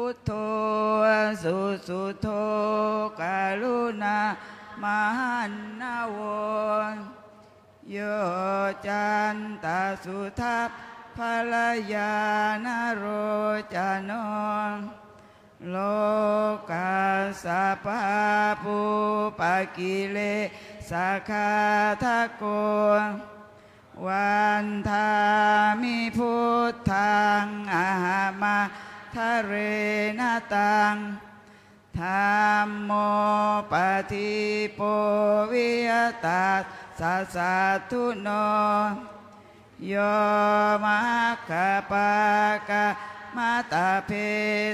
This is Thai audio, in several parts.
พุทโธสุสุโธกรุณามหันนาโวโยจันตสุทัพภลยานโรจโนโลกาสปะปุปกิเลสคาทโกวันทามิพุทธังอะหัมมาทะเรนตังธัมโมปฏิโปวิยตัสสะสัทธุโนโยมัคคปากะมาตาเพ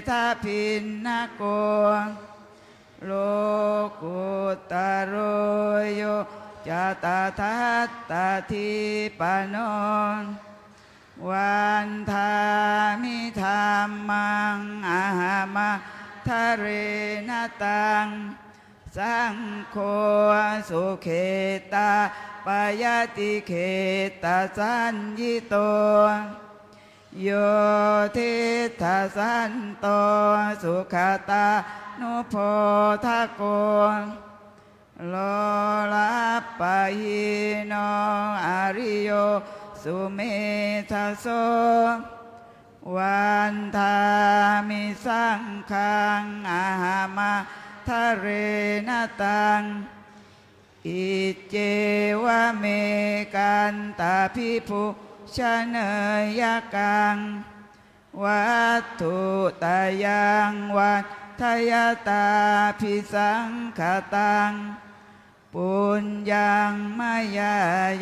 ทะพินนโกโลกุตโรโยจตทัตตทิปโนวันทามิธัมมังอะหัมมาทะเรนตังสังโฆสุเขตาปยติเขตสัญญิโตโยทิทัสสันโตสุขตานุโพธโกโลลัปปะหิโนอริโยสุเมธะโสวันทามิสังฆังอะหัมมาทะเรนตังอิเจวะเมกันตาภิพุชเนยกังวัตถุตายังวัฏทยตาภิสังขตังปุญญังมายา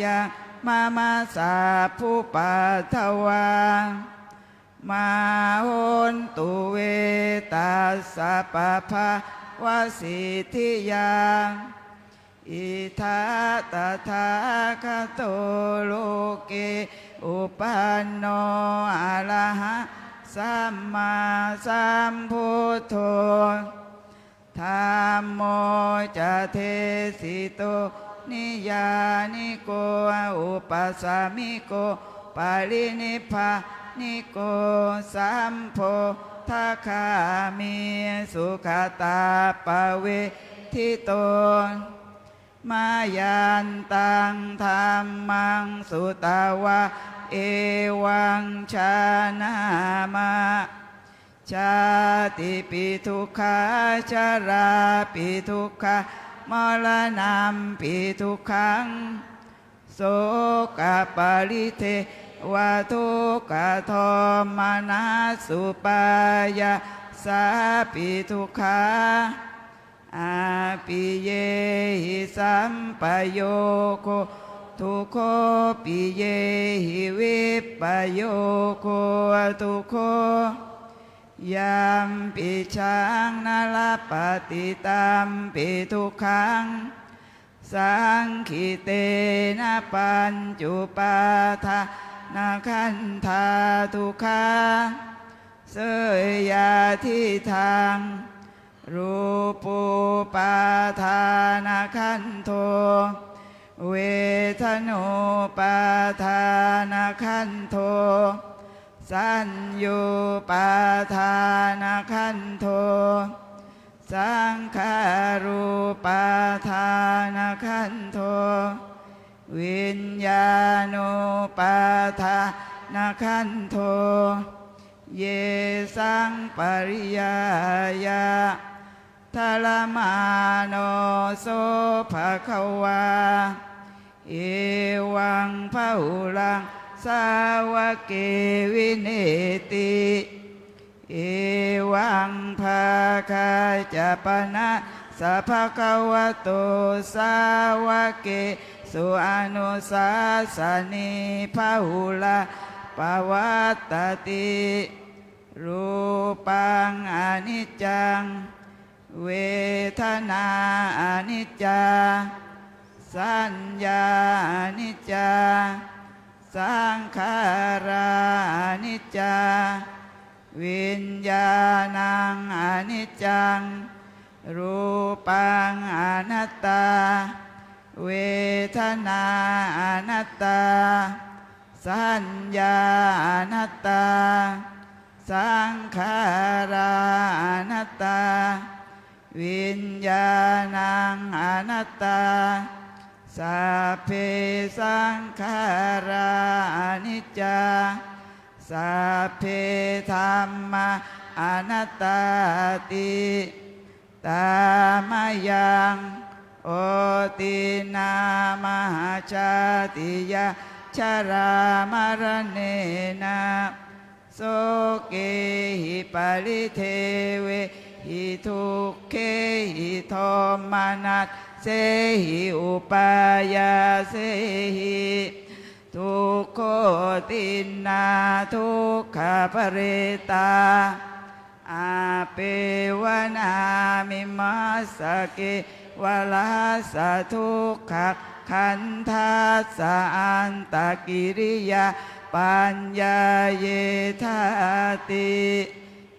ยังมามาสาภูปัทวามาโหนตุเวตัสสะปะภาวะสิทธิยาอิทัตถาคโตโลเกอุปันโนอะระหะสัมมาสัมพุทโธธัมโมจะเทสิโตนิยานิโกอุปัสสามิโกปารินิพพานิโกสัมโพธคามิสุขตาปเวทิโตมายันตังธัมมังสุตวะเอวังชานามะชาติปิทุกขาชราปิทุกขมรณะปิทุกขังโสกปริเทวทุกขโทมนัสสุปายาสาปิทุกขาอาปิเยหิสัมปโยโคทุกขปิเยหิวิปปโยโคทุกขยัมปิชังนาลปฏิตัมปิทุกขังสังขิเตนะปัญจุปาทานาคันธาทุกขาเสยยาทิทางรูปูปาทานาคันโทเวทนุปาทานาคันโทสัญญูปาทานาคันโทสังขารูปาทานาคันโทวิญญาณุปาทานาคันโทเยสังปริยายาทรมาโนโสภควาเอวังพหุลังสาวเกวิเนติเอวังภาคาจะปนะสัพพะวะโตสาวเกสุอนุสาสนิพหุลาปวัตตติรูปังอนิจจังเวทนาอนิจจาสัญญาอนิจจาสังขาราอนิจจาวิญญาณังอนิจจังรูปังอนัตตาเวทนาอนัตตาสัญญาอนัตตา สังขาราอนัตตาวิญญาณังอนัตตาสัพเพสังขาราอนิจจาสัพเพธัมมาอนัตตาติตามยังโอตินามหาชาติยะชรามรณเนนะโสเกหิปริเทเวหิทุกเขหิโทมานัสเสหิอุปายาเสหิทุกโขตินนาทุกขปเรตาอาเปวนามิมัสสะเกวลาสะทุกขขันธัสสะอันตกิริยาปัญญาเยธาติ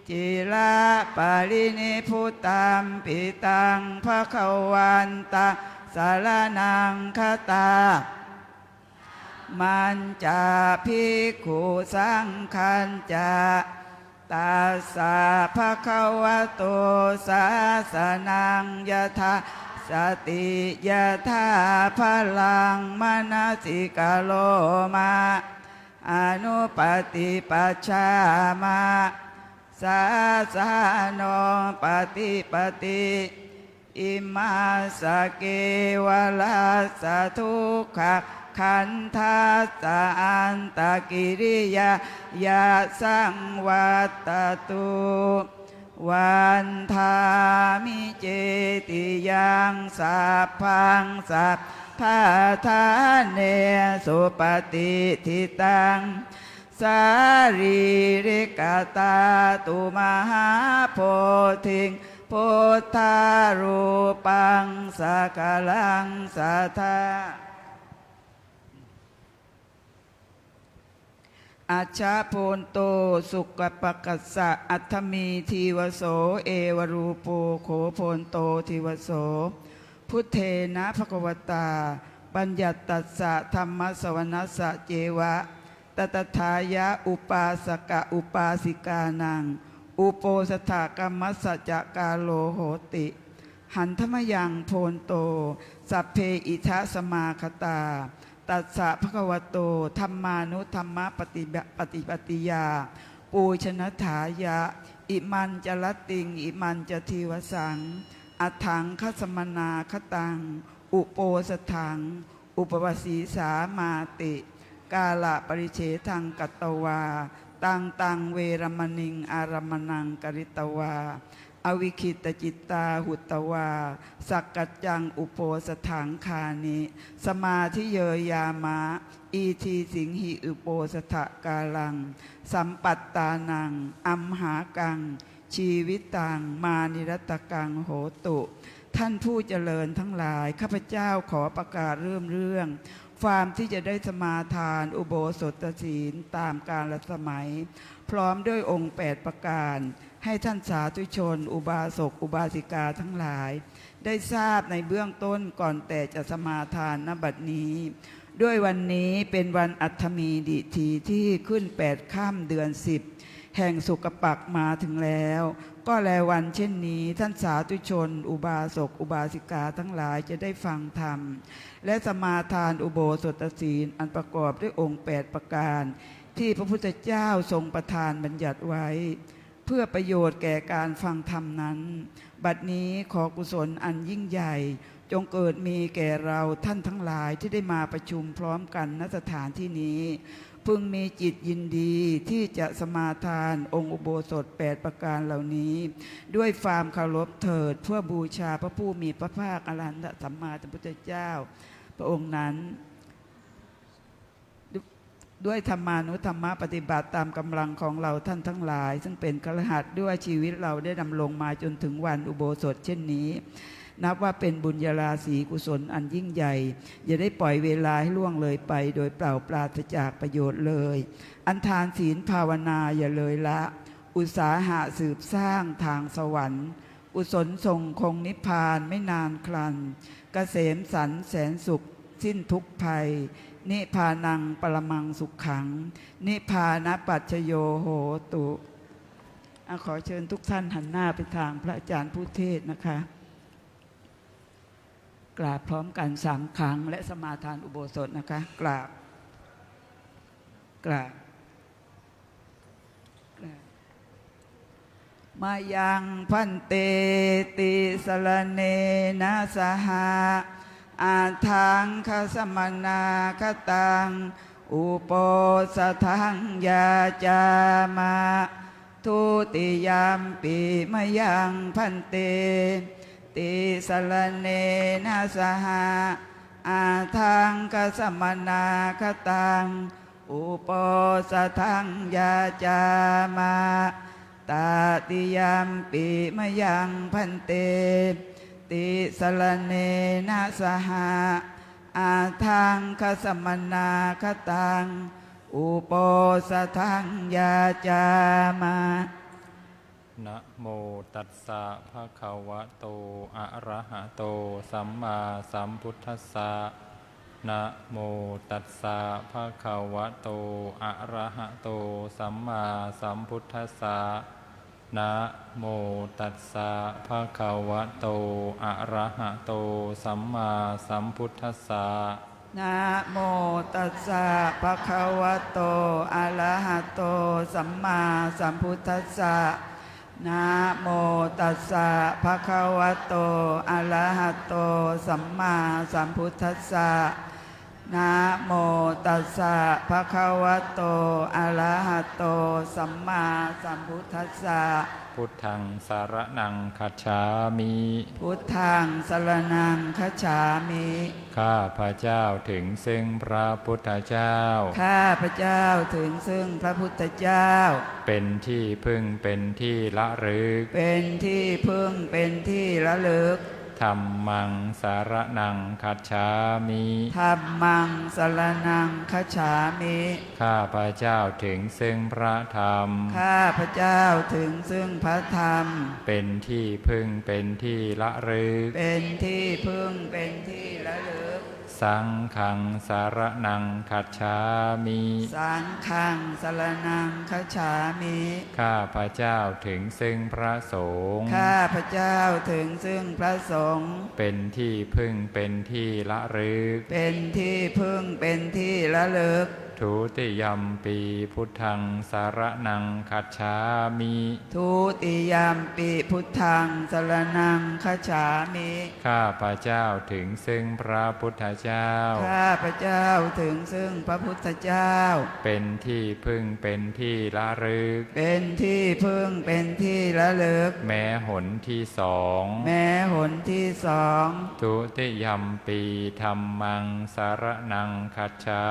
จิระปารินิพุตัมปิตังภคะวันตาสารนังคตามันจะภิกขุสังขันจะตัสสะภะคะวะโตสาสนังยะถาสติยะถาพลังมนสิกาโลมาอนุปฏิปัชฌามาสาสาโนปฏิปติอิมาสเกวลาสะทุกขขันธัสสะอันตกิริยายาสังวัตตุวันธามิเจติยังสัพพังสัพพะทาเนสุปฏิทิตังสารีริกตาตุมหาโพธิงพุทธารูปังสักกัลังสัทธาอาชาโพนโตสุกปกัสสะอัตถมีทีวโสเอวรูโปโขโพนโตทีวโสพุทเทนะภควตาปัญญัตตัสสะธรรมสวนัสสะเจวะตตถายะอุปาสกะอุปาสิกานังอุโปสถากรรมสัจจกาโลโหติหันธมยังโพนโตสัพเพอิทะสมาคตาตัสสะภะคะวะโตธัมมานุธัมมะปฏิปติยาปูชนถายะอิมันจรติงอิมันจทีวสังอัฏฐังคัสมนาคตังอุโปสถังอุปวสีสามาติกาละปริเฉทังกัตตวาตังเวรมณิงอารมนังกริตวาอวิคิตจิตตาหุตวาสักกัจจังอุโปสถังคานิสมาธิเยยามะอีทีสิงหิอุโปสถกาลังสัมปัตตานังอัมหากังชีวิตังมานิรัตกังโหตุท่านผู้เจริญทั้งหลายข้าพเจ้าขอประกาศเรื่องความที่จะได้สมาทานอุโบสถศีลตามกาลสมัยพร้อมด้วยองค์8ประการให้ท่านสาธุชนอุบาสกอุบาสิกาทั้งหลายได้ทราบในเบื้องต้นก่อนแต่จะสมาทานณบัดนี้ด้วยวันนี้เป็นวันอัฐมีดิถีที่ขึ้น8ค่ำเดือน10แห่งสุกปักมาถึงแล้วก็แลวันเช่นนี้ท่านสาธุชนอุบาสกอุบาสิกาทั้งหลายจะได้ฟังธรรมและสมาทานอุโบสถศีลอันประกอบด้วยองค์8ประการที่พระพุทธเจ้าทรงประทานบัญญัติไว้เพื่อประโยชน์แก่การฟังธรรมนั้นบัดนี้ขอกุศลอันยิ่งใหญ่จงเกิดมีแก่เราท่านทั้งหลายที่ได้มาประชุมพร้อมกันณสถานที่นี้พึงมีจิตยินดีที่จะสมาทานองค์อุโบสถ8ประการเหล่านี้ด้วยความเคารพเถิดเพื่อบูชาพระผู้มีพระภาคอรหันตสัมมาสัมพุทธเจ้าพระองค์นั้นด้วยธรรมานุธรรมะปฏิบัติตามกำลังของเราท่านทั้งหลายซึ่งเป็นคฤหัสถ์ด้วยชีวิตเราได้ดำรงมาจนถึงวันอุโบสถเช่นนี้นับว่าเป็นบุญญาราศีกุศลอันยิ่งใหญ่อย่าได้ปล่อยเวลาให้ล่วงเลยไปโดยเปล่าปราศจากประโยชน์เลยอันทานศีลภาวนาอย่าเลยละอุตสาหะสืบสร้างทางสวรรค์กุศลส่งคงนิพพานไม่นานคลันเกษมสันต์แสนสุขสิ้นทุกภัยนิพพานังปรมังสุขขังนิพพานปัจจโยโหตุ ขอเชิญทุกท่านหันหน้าไปทางพระอาจารย์ผู้เทศน์นะคะกราบพร้อมกัน3 ครั้งและสมาทานอุโบสถนะคะกราบมายังพันเตติสรเนนะสหะอาทังคสมนาคตังอุปสทังยาจามะทุติยามปิมยังพันเตติสรเนนะสหะอาทังคสมนาคตังอุปสทังยาจามะตาติยามปิมยังพันเตติสรเนนะสหะอาทังคสมนาคตังอุปสทังยาจามะนะโมตัสสะภะคะวะโตอะระหะโตสัมมาสัมพุทธัสสะนะโมตัสสะภะคะวะโตอะระหะโตสัมมาสัมพุทธัสสะนะโมตัสสะภะคะวะโตอะระหะโตสัมมาสัมพุทธัสสะนะโมตัสสะภะคะวะโตอะระหะโตสัมมาสัมพุทธัสสะนะโมตัสสะภะคะวะโตอะระหะโตสัมมาสัมพุทธัสสะนะโมตัสสะภะคะวะโตอะระหะโตสัมมาสัมพุทธัสสะพุทธังสารนังคัจฉามิพุทธังสรณังคัจฉามิข้าพระเจ้าถึงซึ่งพระพุทธเจ้าข้าพระเจ้าถึงซึ่งพระพุทธเจ้าเป็นที่พึ่งเป็นที่ละลึกเป็นที่พึ่งเป็นที่ละลึกธัมมังสารนังคัจฉามิธัมมังสรณังคัจฉามิข้าพระเจ้าถึงซึ่งพระธรรมข้าพระเจ้าถึงซึ่งพระธรรมเป็นที่พึ่งเป็นที่ละลึกเป็นที่พึ่งเป็นที่ละลึกสังฆังสารนังคัจฉามิสังฆังสรณังคัจฉามิข้าพระเจ้าถึงซึ่งพระสงฆ์ข้าพระเจ้าถึงซึ่งพระสงฆ์เป็นที่พึ่งเป็นที่ละลึกเป็นที่พึ่งเป็นที่ละลึกทุติยัมปีพุทธังสารนังคัจฉามิทุติยัมปีพุทธังสรณังคัจฉามิข้าพระเจ้าถึงซึ่งพระพุทธเจ้าข้าพระเจ้าถึงซึ่งพระพุทธเจ้าเป็นที่พึ่งเป็นที่ละลึกเป็นที่พึ่งเป็นที่ละลึกแม้หนที่สองแม้หนที่สองทุติยัมปีธัมมังสารนังคัจฉา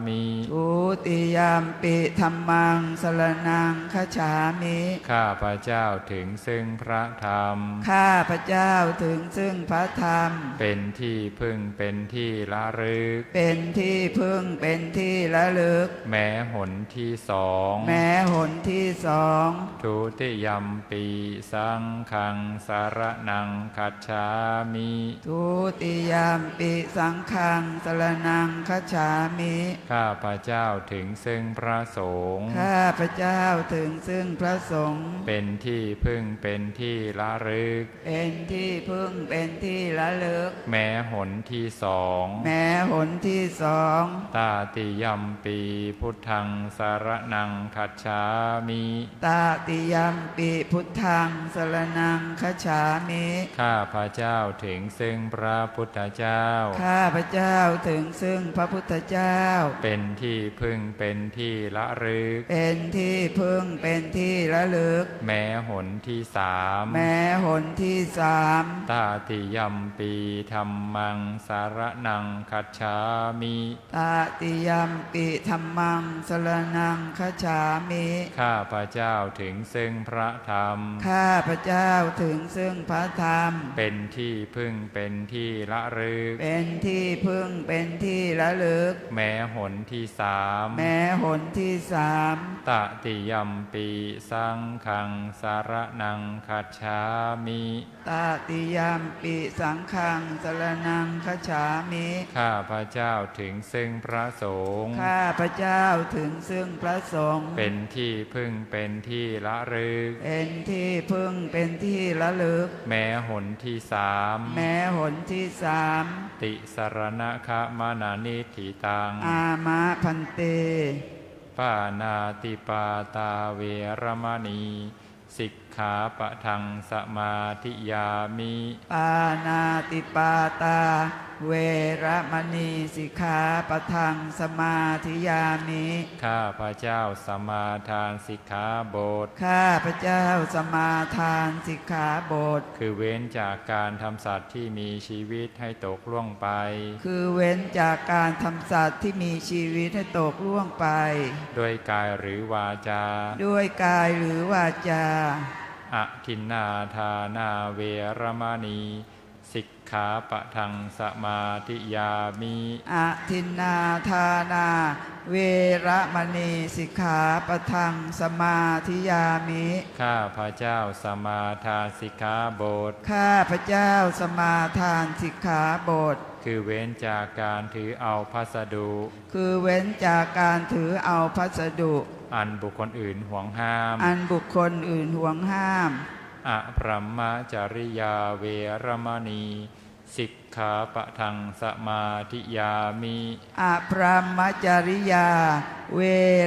มิทุติยามปิธัมมังสรณังคัจฉามิข้าพระเจ้าถึงซึ่งพระธรรมข้าพระเจ้าถึงซึ่งพระธรรมเป็นที่พึ่งเป็นที่ละลึกเป็นที่พึ่งเป็นที่ละลึกแม้หนที่สองแม้หนที่สองทุติยัมปีสังฆังสารนังคัจฉามิทุติยามปิสังฆังสรณังคัจฉามิข้าพระเจ้าถึงซึ่งพระสงฆ์ข้าพระเจ้าถึงซึ่งพระสงฆ์เป็นที่พึ่งเป็นที่ละลึกเป็นที่พึ่งเป็นที่ละลึกแม้หนที่สองแม้หนที่สองตาติยัมปีพุทธังสารนังคัจฉามิตาติยัมปีพุทธังสรณังคัจฉามิข้าพระเจ้าถึงซึ่งพระพุทธเจ้าข้าพระเจ้าถึงซึ่งพระพุทธเจ้าเป็นที่พึ่งเป็นที่ละลึกเป็นที่พึ่งเป็นที่ละลึกแม้หนที่สามแม้หนที่สามตาติยัมปีธัมมังสารนังคัจฉามิตาติยัมปิธัมมังสรณังคัจฉามิข้าพระเจ้าถึงซึ่งพระธรรมข้าพระเจ้าถึงซึ่งพระธรรมเป็นที่พึ่งเป็นที่ละลึกเป็นที่พึ่งเป็นที่ละลึกแม้หนที่ส 3แม้หนที่สาม ตติยัมปิสังฆังสารนังคัจฉามิ ตติยามปิสังฆังสรณังคัจฉามิ ข้าพระเจ้าถึงซึ่งพระสงฆ์ ข้าพระเจ้าถึงซึ่งพระสงฆ์ เป็นที่พึ่งเป็นที่ละลึก เป็นที่พึ่งเป็นที่ระลึก แม้หนที่สาม แม้หนที่สาม ติสรณะคะมานานิธิตัง อามะพันเต ปานาติปาตาเวรมณีสิกขาปะทังสมาธิยามิ ปานาติปาตา เวระมณีสิกขาปะทังสมาธิยามิ ข้าพระเจ้าสมาทานสิกขาบท ข้าพระเจ้าสมาทานสิกขาบท คือเว้นจากการทำสัตว์ที่มีชีวิตให้ตกล่วงไป คือเว้นจากการทำสัตว์ที่มีชีวิตให้ตกล่วงไป ด้วยกายหรือวาจา ด้วยกายหรือวาจา อทินนาทานาเวรมณีสิกขาปะทังสมาธิยามิ อทินนาทานา เวระมณีสิกขาปะทังสมาธิยามิ ข้าพระเจ้าสมาทานสิกขาบท ข้าพระเจ้าสมาทานสิกขาบท คือเว้นจากการถือเอาพัสดุ คือเว้นจากการถือเอาพัสดุ อันบุคคลอื่นห่วงห้าม อันบุคคลอื่นห่วงห้าม อพรหมจริยาเวรมณีสิกขาปะทังสมาธิยามิ อพรหมจริยา เว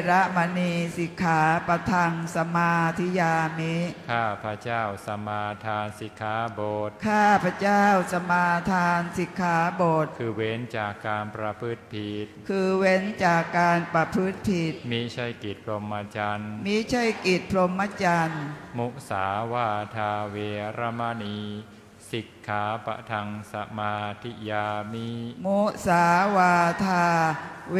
ระมณีสิกขาปะทังสมาธิยามิ ข้าพระเจ้าสมาทานสิกขาบท ข้าพระเจ้าสมาทานสิกขาบท คือเว้นจากการประพฤติผิด คือเว้นจากการประพฤติผิด มิใช่กิจพรหมจรรย์ มิใช่กิจพรหมจรรย์ มุสาวาทาเวรมณีสิกขาปะทังสมาธิยามิ มุสาวาทา เว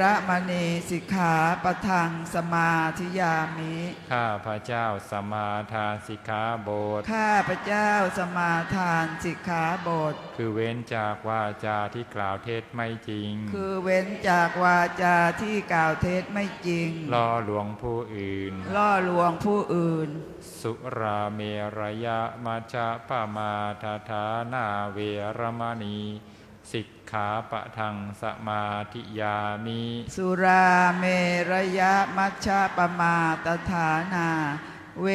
ระมณีสิกขาปะทังสมาธิยามิ ข้าพระเจ้าสมาทานสิกขาบท ข้าพระเจ้าสมาทานสิกขาบท คือเว้นจากวาจาที่กล่าวเท็จไม่จริง คือเว้นจากวาจาที่กล่าวเท็จไม่จริง ล่อลวงผู้อื่น ล่อลวงผู้อื่น สุราเมรยะมัจจปมาทฐานาเวรมณีสิกขาปะทังสมาธิยามิ สุราเมรยะมัชฌะปมาตฐานา เว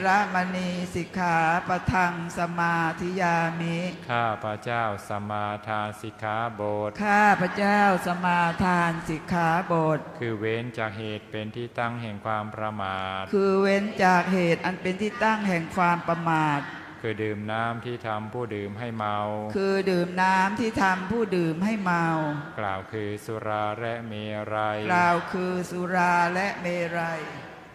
ระมณีสิกขาปะทังสมาธิยามิ ข้าพระเจ้าสมาทานสิกขาบท ข้าพระเจ้าสมาทานสิกขาบท คือเว้นจากเหตุเป็นที่ตั้งแห่งความประมาท คือเว้นจากเหตุอันเป็นที่ตั้งแห่งความประมาท คือดื่มน้ำที่ทำผู้ดื่มให้เมา คือดื่มน้ำที่ทำผู้ดื่มให้เมา กล่าวคือสุราและเมรัย กล่าวคือสุราและเมรัย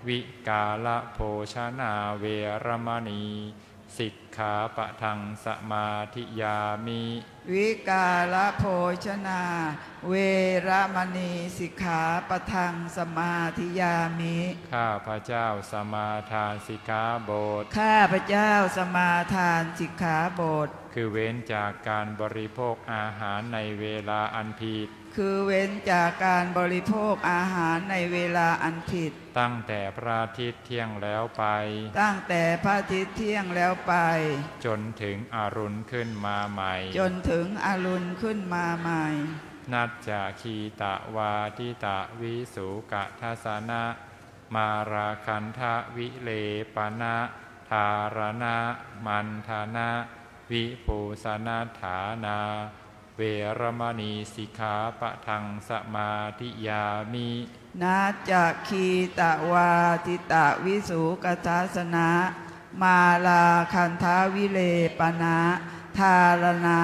วิกาละโภชนาเวรมณีสิกขาปะทังสมาธิยามิ วิกาลโภชนา เวระมณีสิกขาปะทังสมาธิยามิ ข้าพระเจ้าสมาทานสิกขาบท ข้าพระเจ้าสมาทานสิกขาบท คือเว้นจากการบริโภคอาหารในเวลาอันผิด คือเว้นจากการบริโภคอาหารในเวลาอันผิด ตั้งแต่พระอาทิตย์เที่ยงแล้วไป ตั้งแต่พระอาทิตย์เที่ยงแล้วไป จนถึงอรุณขึ้นมาใหม่ จนถึงอรุณขึ้นมาใหม่ นัจจาคีตะวาทิตะวิสุกะทัสนะ มาราคันทะวิเลปนะธารณะมันธนะวิภูสนัฏฐานา เวรมณีสิกขาปะทังสมาธิยามิ นาจะคีตะวาทิตะวิสุกทัสนะ มาลาคันทาวิเลปนะทารณะ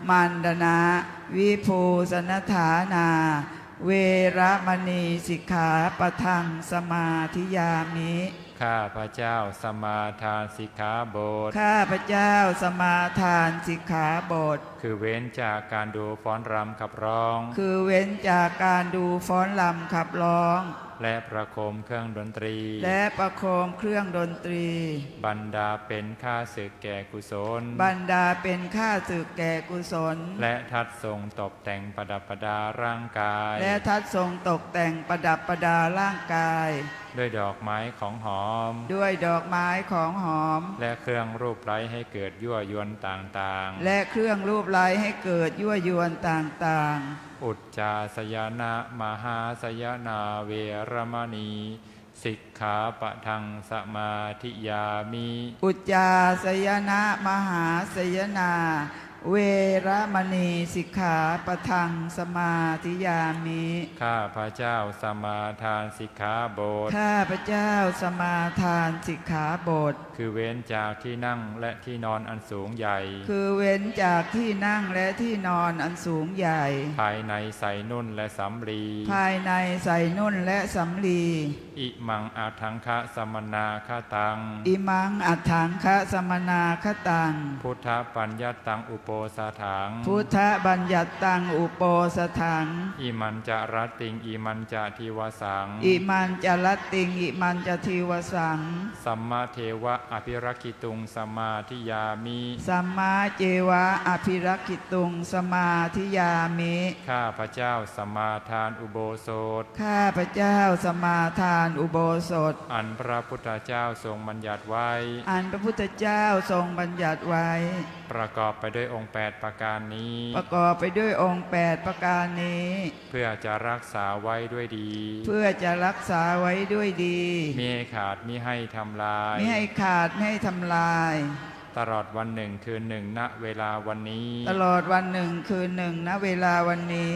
มันดนะวิภูสนฐานา เวระมณีสิกขาปะทังสมาธิยามิ ข้าพระเจ้าสมาทานสิกขาบท ข้าพระเจ้าสมาทานสิกขาบท คือเว้นจากการดูฟ้อนรำขับร้อง คือเว้นจากการดูฟ้อนลำขับร้อง และประโคมเครื่องดนตรี และประโคมเครื่องดนตรี บรรดาเป็นข้าศึกแก่กุศล บรรดาเป็นข้าศึกแก่กุศล และทัดทรงตกแต่งประดับประดาร่างกาย และทัดทรงตกแต่งประดับประดาร่างกาย ด้วยดอกไม้ของหอม ด้วยดอกไม้ของหอม และเครื่องรูปไร้ให้เกิดยั่วยวนต่างๆ และเครื่องรูปไล้ให้เกิดยั่วยวนต่างๆ อุจจาสยนะมหาสยนาเวรมณีสิกขาปะทังสมาธิยามิ อุจจาสยนะมหาสยนา เวรมณีสิกขาปะทังสมาธิยามิ ข้าพระเจ้าสมาทานสิกขาบท ข้าพระเจ้าสมาทานสิกขาบท คือเว้นจากที่นั่งและที่นอนอันสูงใหญ่ คือเว้นจากที่นั่งและที่นอนอันสูงใหญ่ ภายในใส่นุ่นและสำลี ภายในใส่นุ่นและสำลี อิมังอาทังคะสมนาคตัง อิมังอัฏฐังคะสมนาคตัง พุทธปัญญาตังอุโปสถัง พุทธบัญญัติตังอุโปสถัง อิมันจะรัตติงอิมันจะทิวสัง อิมันจะลัตติงอิมันจะทีวสัง สัมมาเทวะอภิรักขิตุงสมาธิยามิ สัมมาเจวะอภิรักขิตุงสมาธิยามิ ข้าพระเจ้าสมาทานอุโบสถ ข้าพระเจ้าสมาทานอุโบสถ อันพระพุทธเจ้าทรงบัญญัติไว้ อันพระพุทธเจ้าทรงบัญญัติไว้ ประกอบไปด้วยองค์8ประการนี้ ประกอบไปด้วยองค์8ประการนี้ เพื่อจะรักษาไว้ด้วยดี เพื่อจะรักษาไว้ด้วยดี มิให้ขาดมิให้ทำลาย ไม่ให้ขาดไม่ให้ทำลาย ตลอดวันหนึ่งคืนหนึ่งณเวลาวันนี้ ตลอดวันหนึ่งคืนหนึ่งณเวลาวันนี้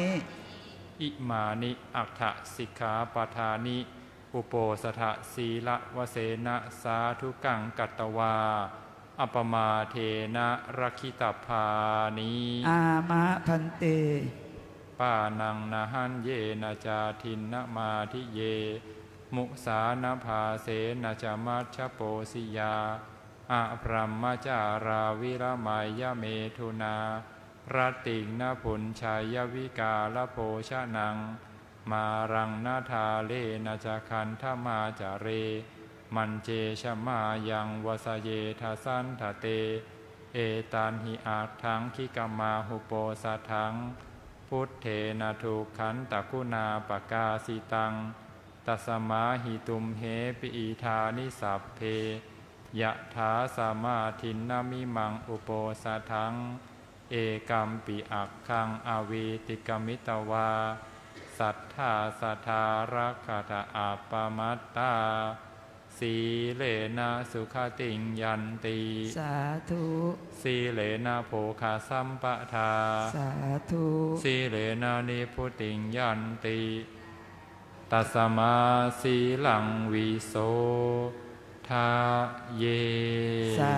อิมานิอัฏฐสิกขาปทานิอุโปสถศีละวเสนะสาธุกังกัตตวาอัปมาเทนะรักขิตภานิ อามะพันเต ปานังนาหันเยนะจาทินนะมาทิเย มุสานภาเสนะจามัชฌโปสิยาอะพรัมมจาราวิรมายเมถุนารัตติงนพุญชัยวิกาลโภชนังมารังนาทาเลนะจคันธมาจาเรมันเจชมายังวสเยทสันทเตเอตันหิอาทังคิกามาหุโปสัทังพุทเทนะทุกขันตคุณาปกาสิตังตัสมาหิตุมเหปิอีธานิสัพเพยะถาสมาทินนามิมังอุโปสัทังเอกัมปิอักขังอวีติกมิตวาสัทธาสัทธารักขตาอัปปมัตตาสีเลนะสุขติงยันติ สาธุ สีเลนะโภคาสัมปทา สาธุ สีเลนะนิพุติงยันติตัสมาสีลังวิโสทาเย สา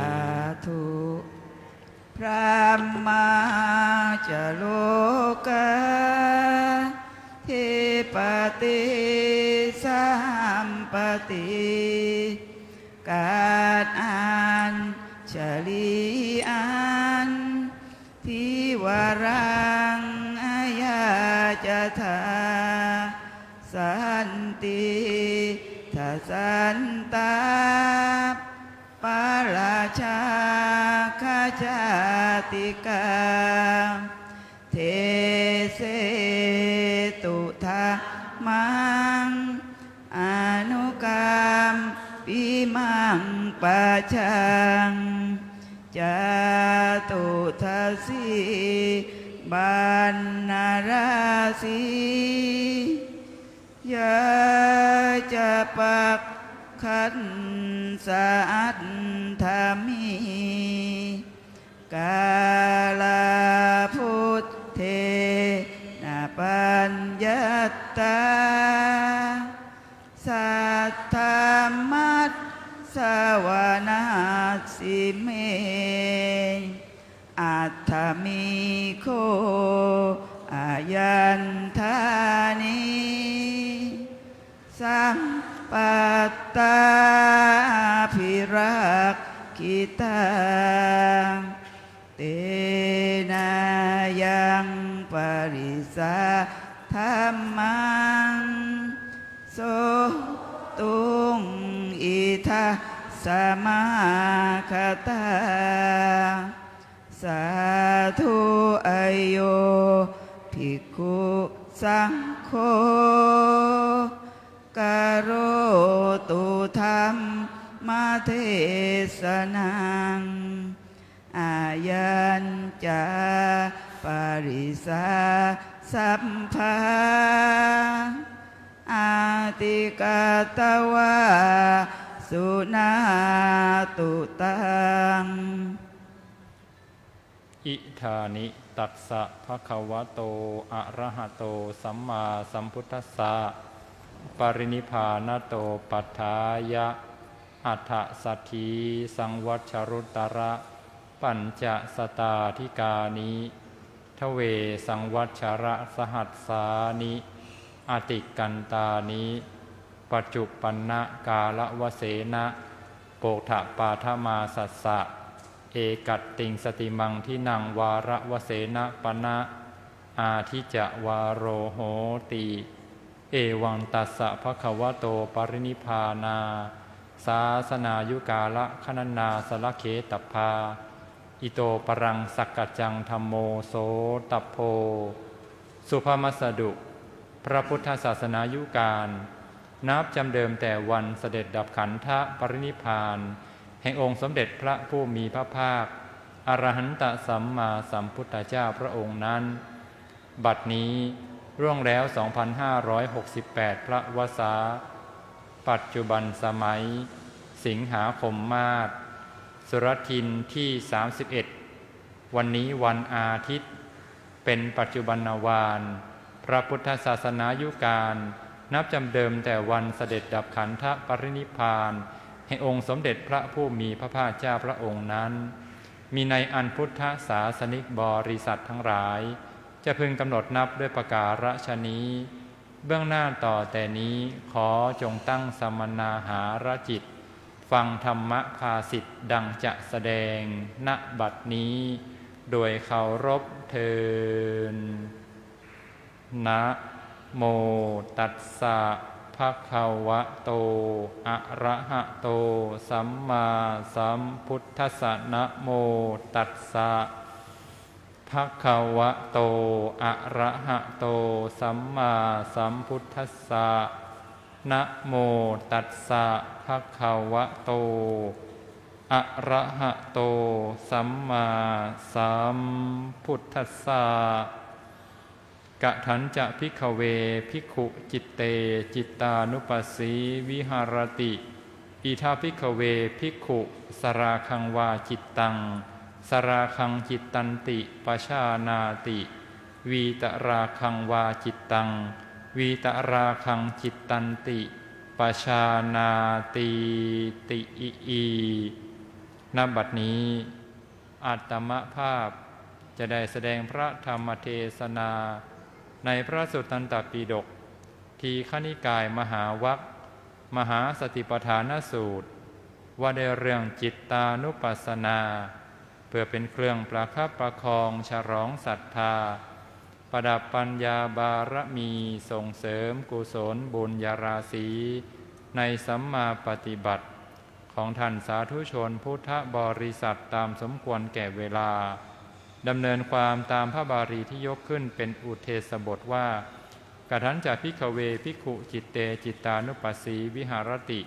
ธุ พระมาจโลกาเทปติสัมปติกาดอ่านเฉลีอ่านทิวรังอายาจะทาสันติทัสสันตาปาราชาคาจาติกาเทเสตุทามังอนุกรรมปิมังปัจจังจาตุทัสสีบานนาราสียาจะปักขันสัตธามิกาลาพุทเทนะปัญญาตาสัทธามัตสวนาสิเมอัตถมิโคอายันธานิสัมปัตตาภิรักขิตาเตนายังปริสาธรรมัง โสตุงอิทัสสมาคตาสาธุอโยภิกขุสังโฆกโรตุธัมมาเทศนังอายัญจาปริสาสัพพาอาติกาตวาสุนาตุตังอิธานิตัสสะภะคะวะโตอะระหะโตสัมมาสัมพุทธัสสะปรินิพพานโตปัฏฐายะอัฏฐสัทธีสังวัชรุตระปัญจสตาธิกานิทเวสังวัชระสหัสสานิอติกันตานิปัจจุปันนะกาลวเสนะโปถะปาทมาสัสสะเอกัตติงสติมังที่นังวาระวเสนะปนะอาทิจวาโรโหติเอวังตัสสะภะคะวะโตปรินิพพานาศาสนายุกาละคณนาสละเขตพาอิโตปรังสักกัจจังธัมโมโสตัพโพสุภมัสสดุพระพุทธศาสนายุกาลนับจำเดิมแต่วันเสด็จดับขันธปรินิพพานแห่งองค์สมเด็จพระผู้มีพระภาคอรหันตสัมมาสัมพุทธเจ้าพระองค์นั้นบัดนี้ร่วงแล้ว 2,568 พระวสาปัจจุบันสมัยสิงหาคมมาสสุรทินที่ 31วันนี้วันอาทิตย์เป็นปัจจุบันวาลพระพุทธศาสนายุกาลนับจำเดิมแต่วันเสด็จดับขันธปรินิพพานแห่งองค์สมเด็จพระผู้มีพระภาคเจ้าพระองค์นั้นมีในอันพุทธศาสนิกบริษัททั้งหลายจะพึงกำหนดนับด้วยประการฉนี้เบื้องหน้าต่อแต่นี้ขอจงตั้งสมณาหารจิตฟังธรรมภาสิทธิ์ดังจะแสดงณบัดนี้โดยเคารพเทินนะโมตัสสะภะคะวะโตอะระหะโตสัมมาสัมพุทธัสสะนะโมตัสสะภะคะวะโตอะระหะโตสัมมาสัมพุทธัสสะนะโมตัสสะภะคะวะโตอะระหะโตสัมมาสัมพุทธัสสะกะถันจะภิกขเวภิกขุจิตเตจิตตานุปัสสีวิหารติอิทาภิกขเวภิกขุสราคังวาจิตตังสราคังจิตตันติปชานาติวีตราคังวาจิตตังวีตราคังจิตตันติปชานาติติอีณบัดนี้อาตมภาพจะได้แสดงพระธรรมเทศนาในพระสุตตันตปิฎกทีฆนิกายมหาวรรคมหาสติปัฏฐานสูตรว่าในเรื่องจิตตานุปัสสนาเพื่อเป็นเครื่องประคับประคองฉลองศรัทธาประดับปัญญาบารมีส่งเสริมกุศลบุญญาราศีในสัมมาปฏิบัติของท่านสาธุชนพุทธบริษัทตามสมควรแก่เวลาดำเนินความตามพระบาลีที่ยกขึ้นเป็นอุเทศบทว่ากะถันจะภิกขเวภิกขุจิตเตจิตตานุปัสสีวิหารติ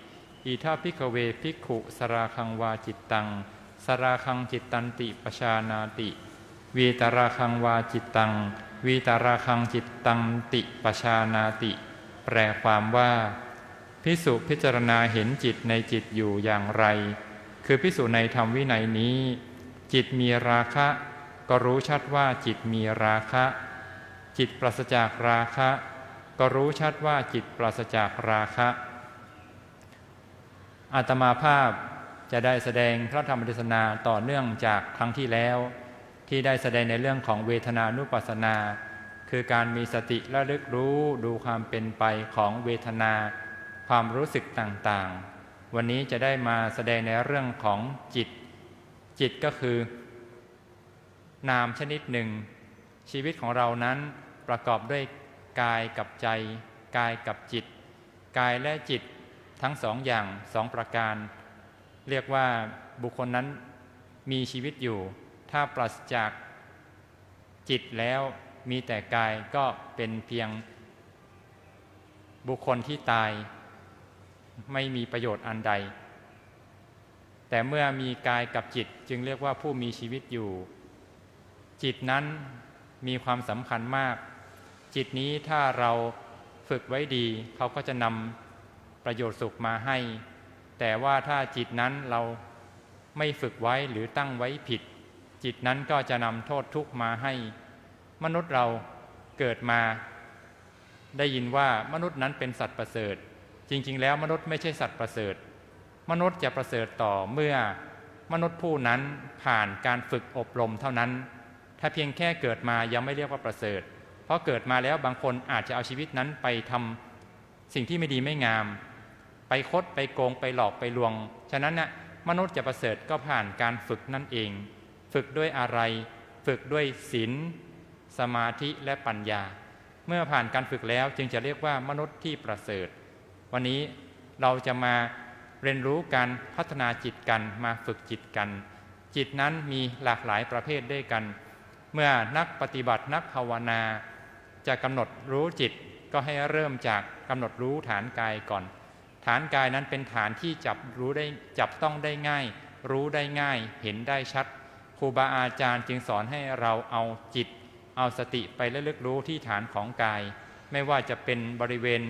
อิทาภิกขเวภิกขุสราคังวาจิตตังสราคังจิตตันติปชานาติวีตราคังวาจิตตังวีตราคังจิตตังติปชานาติแปลความว่าภิกษุพิจารณาเห็นจิตในจิตอยู่อย่างไรคือภิกษุในธรรมวินัยนี้จิตมีราคะก็รู้ชัดว่าจิตมีราคะจิตปราศจากราคะก็รู้ชัดว่าจิตปราศจากราคะอาตมาภาพจะได้แสดงพระธรรมเทศนาต่อเนื่องจากครั้งที่แล้วที่ได้แสดงในเรื่องของเวทนานุปัสสนาคือการมีสติระลึกรู้ดูความเป็นไปของเวทนาความรู้สึกต่างๆวันนี้จะได้มาแสดงในเรื่องของจิตก็คือนามชนิดหนึ่งชีวิตของเรานั้นประกอบด้วยกายกับใจกายกับจิต กายและจิตทั้งสองอย่างสองประการเรียกว่าบุคคลนั้นมีชีวิตอยู่ถ้าปราศจากจิตแล้วมีแต่กายก็เป็นเพียงบุคคลที่ตายไม่มีประโยชน์อันใดแต่เมื่อมีกายกับจิตจึงเรียกว่าผู้มีชีวิตอยู่จิตนั้นมีความสำคัญมากจิตนี้ถ้าเราฝึกไว้ดีเขาก็จะนำประโยชน์สุขมาให้แต่ว่าถ้าจิตนั้นเราไม่ฝึกไว้หรือตั้งไว้ผิดจิตนั้นก็จะนำโทษทุกข์มาให้มนุษย์เราเกิดมาได้ยินว่ามนุษย์นั้นเป็นสัตว์ประเสริฐจริงๆแล้วมนุษย์ไม่ใช่สัตว์ประเสริฐมนุษย์จะประเสริฐต่อเมื่อมนุษย์ผู้นั้นผ่านการฝึกอบรมเท่านั้นถ้าเพียงแค่เกิดมายังไม่เรียกว่าประเสริฐเพราะเกิดมาแล้วบางคนอาจจะเอาชีวิตนั้นไปทำสิ่งที่ไม่ดีไม่งามไปคดไปโกงไปหลอกไปลวงฉะนั้นน่ะมนุษย์จะประเสริฐก็ผ่านการฝึกนั่นเองฝึกด้วยอะไรฝึกด้วยศีลสมาธิและปัญญาเมื่อผ่านการฝึกแล้วจึงจะเรียกว่ามนุษย์ที่ประเสริฐวันนี้เราจะมาเรียนรู้การพัฒนาจิตกันมาฝึกจิตกันจิตนั้นมีหลากหลายประเภทด้วยกันเมื่อนักปฏิบัตินักภาวนาจะกำหนดรู้จิตก็ให้เริ่มจากกำหนดรู้ฐานกายก่อนฐานกายนั้นเป็นฐานที่จับต้องได้ง่ายรู้ได้ง่ายเห็นได้ชัดครูบาอาจารย์จึงสอนให้เราเอาจิตเอาสติไประลึกรู้ที่ฐานของกายไม่ว่าจะเป็นบริเวณ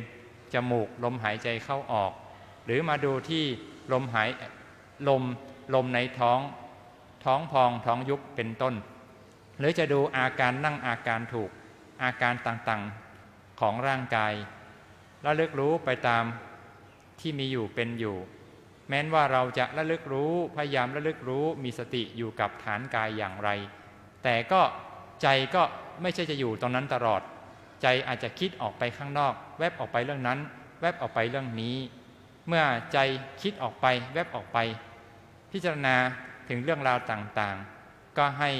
จมูกลมหายใจเข้าออกหรือมาดูที่ลมในท้องพองท้องยุบเป็นต้นหรือจะดูอาการนั่งอาการถูกอาการต่างๆของร่างกายระลึกรู้ไปตามที่มีอยู่เป็นอยู่แม้นว่าเราจะระลึกรู้พยายามระลึกรู้มีสติอยู่กับฐานกายอย่างไรแต่ก็ใจก็ไม่ใช่จะอยู่ตรงนั้นตลอดใจอาจจะคิดออกไปข้างนอกแวบออกไปเรื่องนั้นแวบออกไปเรื่องนี้เมื่อใจคิดออกไปแวบออกไปพิจารณาถึงเรื่องราวต่างๆก็ให้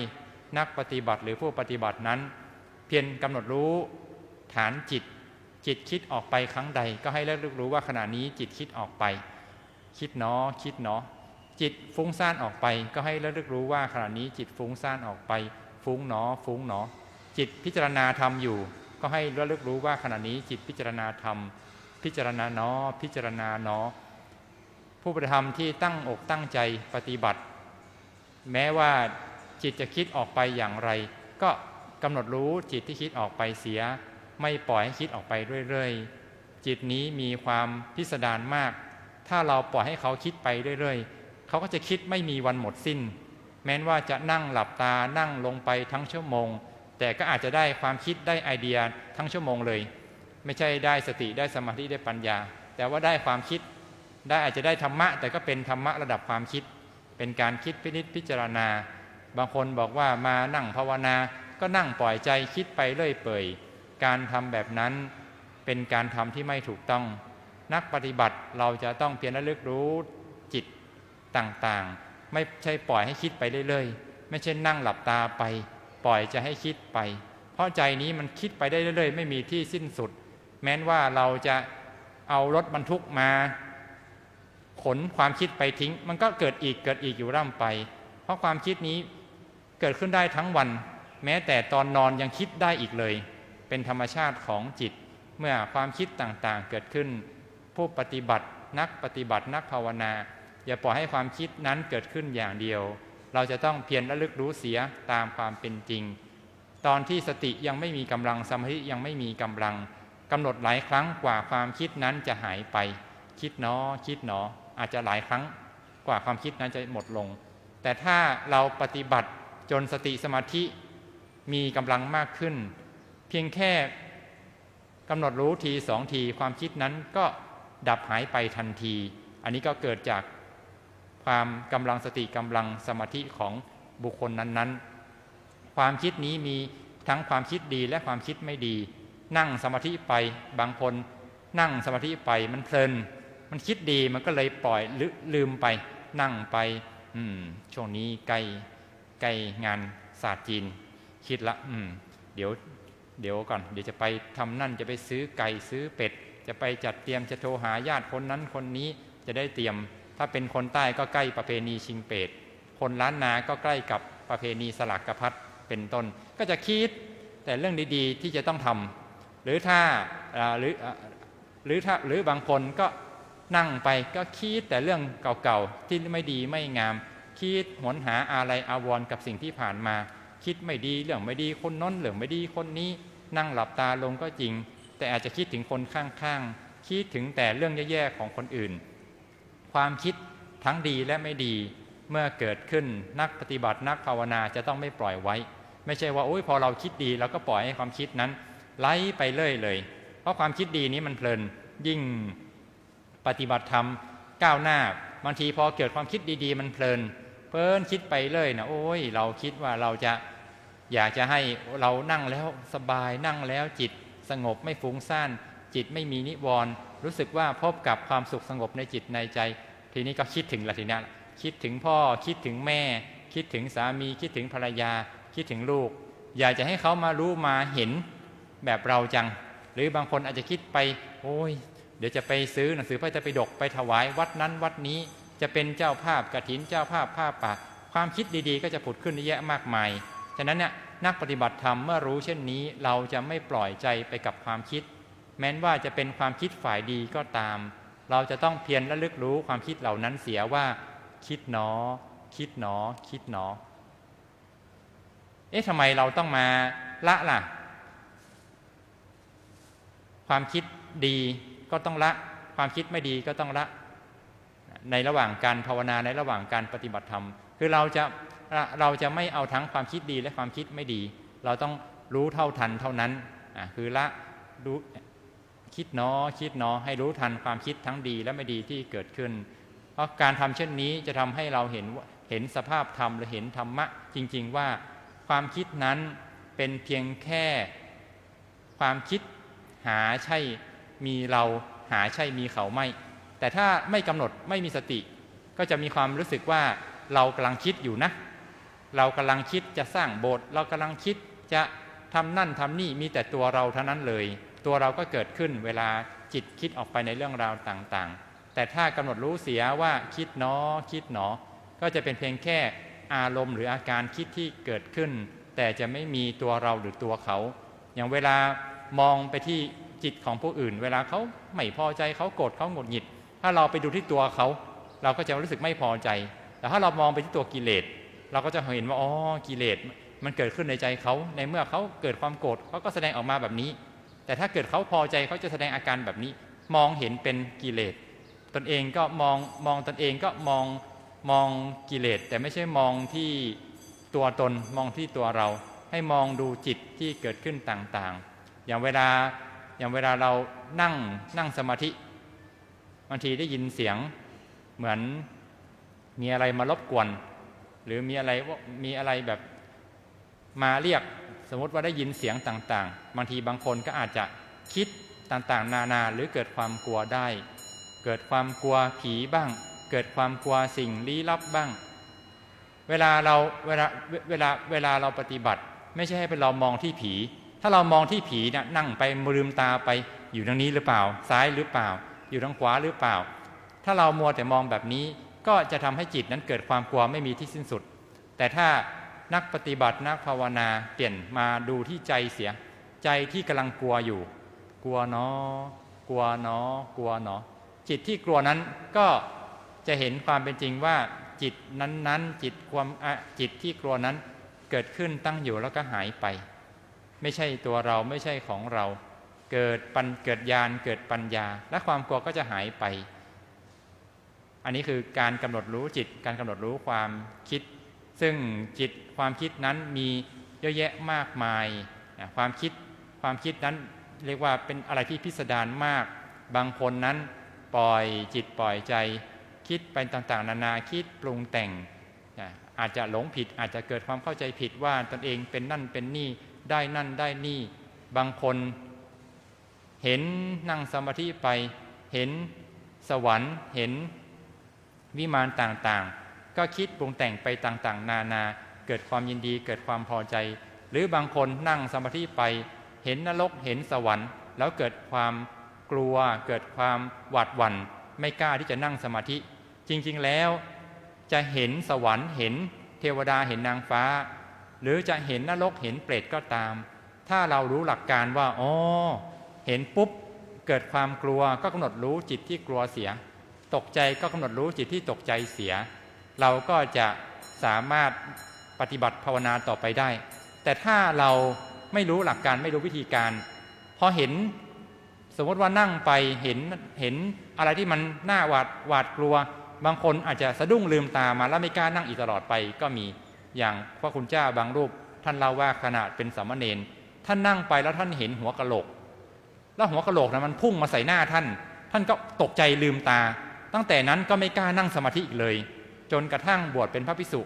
นักปฏิบัติหรือผู้ปฏิบัตินั้นเพียรกำหนดรู้ฐานจิตคิดออกไปครั้งใดก็ให้ระลึกรู้ว่าขณะนี้จิตคิดออกไปคิดหนอจิตฟุ้งซ่านออกไปก็ให้ระลึกรู้ว่าขณะนี้จิตฟุ้งซ่านออกไปฟุ้งหนอจิตพิจารณาธรรมอยู่ก็ให้ระลึกรู้ว่าขณะนี้จิตพิจารณาธรรมพิจารณาหนอพิจารณาหนอผู้ปฏิธรรมที่ตั้งอกตั้งใจปฏิบัติแม้ว่าจิตจะคิดออกไปอย่างไรก็กำหนดรู้จิตที่คิดออกไปเสียไม่ปล่อยให้คิดออกไปเรื่อยๆจิตนี้มีความพิสดารมากถ้าเราปล่อยให้เขาคิดไปเรื่อยๆเขาก็จะคิดไม่มีวันหมดสิ้นแม้ว่าจะนั่งหลับตานั่งลงไปทั้งชั่วโมงแต่ก็อาจจะได้ความคิดได้ไอเดียทั้งชั่วโมงเลยไม่ใช่ได้สติได้สมาธิได้ปัญญาแต่ว่าได้ความคิดได้อาจจะได้ธรรมะแต่ก็เป็นธรรมะระดับความคิดเป็นการคิดพินิจพิจารณาบางคนบอกว่ามานั่งภาวนาก็นั่งปล่อยใจคิดไปเรื่อยเปื่อยการทำแบบนั้นเป็นการทำที่ไม่ถูกต้องนักปฏิบัติเราจะต้องเพียรระลึกรู้จิตต่างๆไม่ใช่ปล่อยให้คิดไปเรื่อยๆไม่ใช่นั่งหลับตาไปปล่อยจะให้คิดไปเพราะใจนี้มันคิดไปได้เรื่อยๆไม่มีที่สิ้นสุดแม้ว่าเราจะเอารถบรรทุกมาขนความคิดไปทิ้งมันก็เกิดอีกอยู่ร่ำไปเพราะความคิดนี้เกิดขึ้นได้ทั้งวันแม้แต่ตอนนอนยังคิดได้อีกเลยเป็นธรรมชาติของจิตเมื่อความคิดต่างๆเกิดขึ้นผู้ปฏิบัตินักปฏิบัตินักภาวนาอย่าปล่อยให้ความคิดนั้นเกิดขึ้นอย่างเดียวเราจะต้องเพียรระลึกรู้เสียตามความเป็นจริงตอนที่สติยังไม่มีกำลังสมาธิยังไม่มีกำลังกำหนดหลายครั้งกว่าความคิดนั้นจะหายไปคิดหนออาจจะหลายครั้งกว่าความคิดนั้นจะหมดลงแต่ถ้าเราปฏิบัติจนสติสมาธิมีกำลังมากขึ้นเพียงแค่กำหนดรู้ทีสองทีความคิดนั้นก็ดับหายไปทันทีอันนี้ก็เกิดจากความกำลังสติกำลังสมาธิของบุคคลนั้นๆความคิดนี้มีทั้งความคิดดีและความคิดไม่ดีนั่งสมาธิไปบางคนนั่งสมาธิไปมันเพลินมันคิดดีมันก็เลยปล่อยลืมไปนั่งไปช่วงนี้ใกล้งานศาสตร์จีนคิดละเดี๋ยวก่อนเดี๋ยวจะไปทำนั่นจะไปซื้อไก่ซื้อเป็ด จะไปจัดเตรียมจะโทรหาญาติคนนั้นคนนี้จะได้เตรียมถ้าเป็นคนใต้ก็ใกล้ประเพณีชิงเปรตคนล้านนาก็ใกล้กับประเพณีสลักกระพัดเป็นต้นก็จะคิดแต่เรื่องดีๆที่จะต้องทำหรือบางคนก็นั่งไปก็คิดแต่เรื่องเก่าๆที่ไม่ดีไม่งามคิดหวนหาอะไรอาวรณ์กับสิ่งที่ผ่านมาคิดไม่ดีเรื่องไม่ดีคนน้นเรื่องไม่ดีคนนี้นั่งหลับตาลงก็จริงแต่อาจจะคิดถึงคนข้างๆคิดถึงแต่เรื่องแย่ๆของคนอื่นความคิดทั้งดีและไม่ดีเมื่อเกิดขึ้นนักปฏิบัตินักภาวนาจะต้องไม่ปล่อยไว้ไม่ใช่ว่าโอ้ยพอเราคิดดีเราก็ปล่อยให้ความคิดนั้นไหลไปเรื่อยเลยเพราะความคิดดีนี้มันเพลินยิ่งปฏิบัติธรรมก้าวหน้าบางทีพอเกิดความคิดดีๆมันเพลินคิดไปเลยนะโอ้ยเราคิดว่าเราจะอยากจะให้เรานั่งแล้วสบายนั่งแล้วจิตสงบไม่ฟุ้งซ่านจิตไม่มีนิวรณ์รู้สึกว่าพบกับความสุขสงบในจิตในใจทีนี้ก็คิดถึงละทีนี้คิดถึงพ่อคิดถึงแม่คิดถึงสามีคิดถึงภรรยาคิดถึงลูกอยากจะให้เขามารู้มาเห็นแบบเราจังหรือบางคนอาจจะคิดไปโอ้ยเดี๋ยวจะไปซื้อหนังสือพระไตรปิฎกไปถวายวัดนั้นวัดนี้จะเป็นเจ้าภาพกฐินเจ้าภาพผ้าป่าความคิดดีๆก็จะผุดขึ้นเยอะมากมายฉะนั้นเนี่ยนักปฏิบัติธรรมเมื่อรู้เช่นนี้เราจะไม่ปล่อยใจไปกับความคิดแม้ว่าจะเป็นความคิดฝ่ายดีก็ตามเราจะต้องเพียรระลึกรู้ความคิดเหล่านั้นเสียว่าคิดหนอคิดหนอคิดหนอทำไมเราต้องมาละล่ะความคิดดีก็ต้องละความคิดไม่ดีก็ต้องละในระหว่างการภาวนาในระหว่างการปฏิบัติธรรมคือเราจะไม่เอาทั้งความคิดดีและความคิดไม่ดีเราต้องรู้เท่าทันเท่านั้นคือละรู้คิดหนอคิดหนอให้รู้ทันความคิดทั้งดีและไม่ดีที่เกิดขึ้นเพราะการทำเช่นนี้จะทำให้เราเห็นสภาพธรรมหรือเห็นธรรมะจริงๆว่าความคิดนั้นเป็นเพียงแค่ความคิดหาใช่มีเราหาใช่มีเขาไม่แต่ถ้าไม่กำหนดไม่มีสติก็จะมีความรู้สึกว่าเรากำลังคิดอยู่นะเรากำลังคิดจะสร้างโบสถ์เรากำลังคิดจะทำนั่นทำนี่มีแต่ตัวเราเท่านั้นเลยตัวเราก็เกิดขึ้นเวลาจิตคิดออกไปในเรื่องราวต่างๆแต่ถ้ากำหนดรู้เสียว่าคิดหนอคิดหนอก็จะเป็นเพียงแค่อารมณ์หรืออาการคิดที่เกิดขึ้นแต่จะไม่มีตัวเราหรือตัวเขาอย่างเวลามองไปที่จิตของผู้อื่นเวลาเขาไม่พอใจเขาโกรธเขาหงุดหงิดถ้าเราไปดูที่ตัวเขาเราก็จะรู้สึกไม่พอใจแต่ถ้าเรามองไปที่ตัวกิเลสเราก็จะเห็นว่าอ๋อกิเลสมันเกิดขึ้นในใจเขาในเมื่อเขาเกิดความโกรธเขาก็แสดงออกมาแบบนี้แต่ถ้าเกิดเขาพอใจเขาจะแสดงอาการแบบนี้มองเห็นเป็นกิเลสตนเองก็มองตนเองก็มองกิเลสแต่ไม่ใช่มองที่ตัวตนมองที่ตัวเราให้มองดูจิตที่เกิดขึ้นต่างๆอย่างเวลาเรานั่งสมาธิบางทีได้ยินเสียงเหมือนมีอะไรมารบกวนหรือมีอะไรแบบมาเรียกสมมติว่าได้ยินเสียงต่างๆบางทีบางคนก็อาจจะคิดต่างๆนานาหรือเกิดความกลัวได้เกิดความกลัวผีบ้างเกิดความกลัวสิ่งลี้ลับบ้างเวลาเราปฏิบัติไม่ใช่ให้เป็นเรามองที่ผีถ้าเรามองที่ผีเนี่ยนั่งไปลืมตาไปอยู่ทางนี้หรือเปล่าซ้ายหรือเปล่าอยู่ทางขวาหรือเปล่าถ้าเรามัวแต่มองแบบนี้ก็จะทำให้จิตนั้นเกิดความกลัวไม่มีที่สิ้นสุดแต่ถ้านักปฏิบัตินักภาวนาเปลี่ยนมาดูที่ใจเสียใจที่กำลังกลัวอยู่กลัวเนาะกลัวเนาะกลัวเนาะจิตที่กลัวนั้นก็จะเห็นความเป็นจริงว่าจิตนั้นจิตที่กลัวนั้นเกิดขึ้นตั้งอยู่แล้วก็หายไปไม่ใช่ตัวเราไม่ใช่ของเราเกิดญาณเกิดปัญญาและความกลัวก็จะหายไปอันนี้คือการกำหนดรู้จิตการกำหนดรู้ความคิดซึ่งจิตความคิดนั้นมีเยอะแยะมากมายความคิดนั้นเรียกว่าเป็นอะไรที่พิสดารมากบางคนนั้นปล่อยจิตปล่อยใจคิดไปต่างๆนานาคิดปรุงแต่งอาจจะหลงผิดอาจจะเกิดความเข้าใจผิดว่าตนเองเป็นนั่นเป็นนี่ได้นั่นได้นี่บางคนเห็นนั่งสมาธิไปเห็นสวรรค์เห็นวิมานต่างๆก็คิดปรุงแต่งไปต่างๆนานาเกิดความยินดีเกิดความพอใจหรือบางคนนั่งสมาธิไปเห็นนรกเห็นสวรรค์แล้วเกิดความ กลัวเกิดความหวาดหวั่นไม่กล้าที่จะนั่งสมาธิจริงๆแล้วจะเห็นสวรรค์เห็นเทวดาเห็นนางฟ้าหรือจะเห็นนรกเห็นเปรตก็ตามถ้าเรารู้หลักการว่าอ๋อเห็นปุ๊บเกิดความกลัวก็กำหนดรู้จิตที่กลัวเสียตกใจก็กำหนดรู้จิตที่ตกใจเสียเราก็จะสามารถปฏิบัติภาวนาต่อไปได้แต่ถ้าเราไม่รู้หลักการไม่รู้วิธีการพอเห็นสมมติว่านั่งไปเห็นอะไรที่มันน่าหวาดกลัวบางคนอาจจะสะดุ้งลืมตามาแล้วไม่กล้านั่งอีกตลอดไปก็มีอย่างพระคุณเจ้าบางรูปท่านเล่าว่าขณะเป็นสามเณรท่านนั่งไปแล้วท่านเห็นหัวกะโหลกแล้วหัวกะโหลกนั้นมันพุ่งมาใส่หน้าท่านก็ตกใจลืมตาตั้งแต่นั้นก็ไม่กล้านั่งสมาธิอีกเลยจนกระทั่งบวชเป็นพระภิกษุ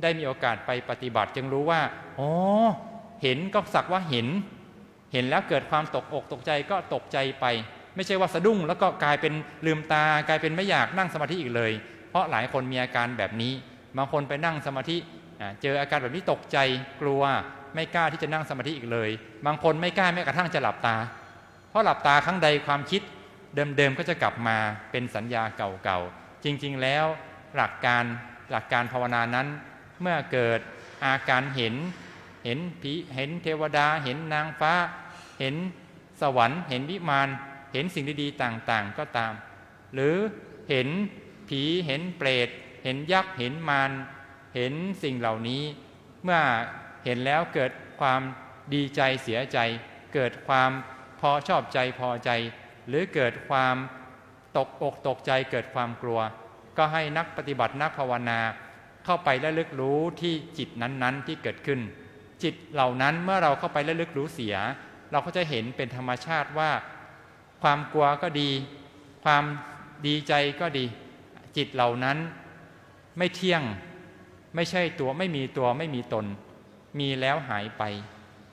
ได้มีโอกาสไปปฏิบัติจึงรู้ว่าอ๋อเห็นก็สักว่าเห็นแล้วเกิดความตกอกตกใจก็ตกใจไปไม่ใช่ว่าสะดุ้งแล้วก็กลายเป็นลืมตากลายเป็นไม่อยากนั่งสมาธิอีกเลยเพราะหลายคนมีอาการแบบนี้บางคนไปนั่งสมาธิเจออาการแบบนี้ตกใจกลัวไม่กล้าที่จะนั่งสมาธิอีกเลยบางคนไม่กล้าแม้กระทั่งจะหลับตาเพราะหลับตาครั้งใดความคิดเดิมๆก็จะกลับมาเป็นสัญญาเก่าๆจริงๆแล้วหลักการภาวนานั้นเมื่อเกิดอาการเห็นผีเห็นเทวดาเห็นนางฟ้าเห็นสวรรค์เห็นวิมานเห็นสิ่งดีๆต่างๆก็ตามหรือเห็นผีเห็นเปรตเห็นยักษ์เห็นมารเห็นสิ่งเหล่านี้เมื่อเห็นแล้วเกิดความดีใจเสียใจเกิดความชอบใจพอใจหรือเกิดความตกอกตกใจเกิดความกลัวก็ให้นักปฏิบัตินักภาวนาเข้าไประลึกรู้ที่จิตนั้นๆที่เกิดขึ้นจิตเหล่านั้นเมื่อเราเข้าไประลึกรู้เสียเราก็จะเห็นเป็นธรรมชาติว่าความกลัวก็ดีความดีใจก็ดีจิตเหล่านั้นไม่เที่ยงไม่ใช่ตัวไม่มีตัวไม่มีตนมีแล้วหายไป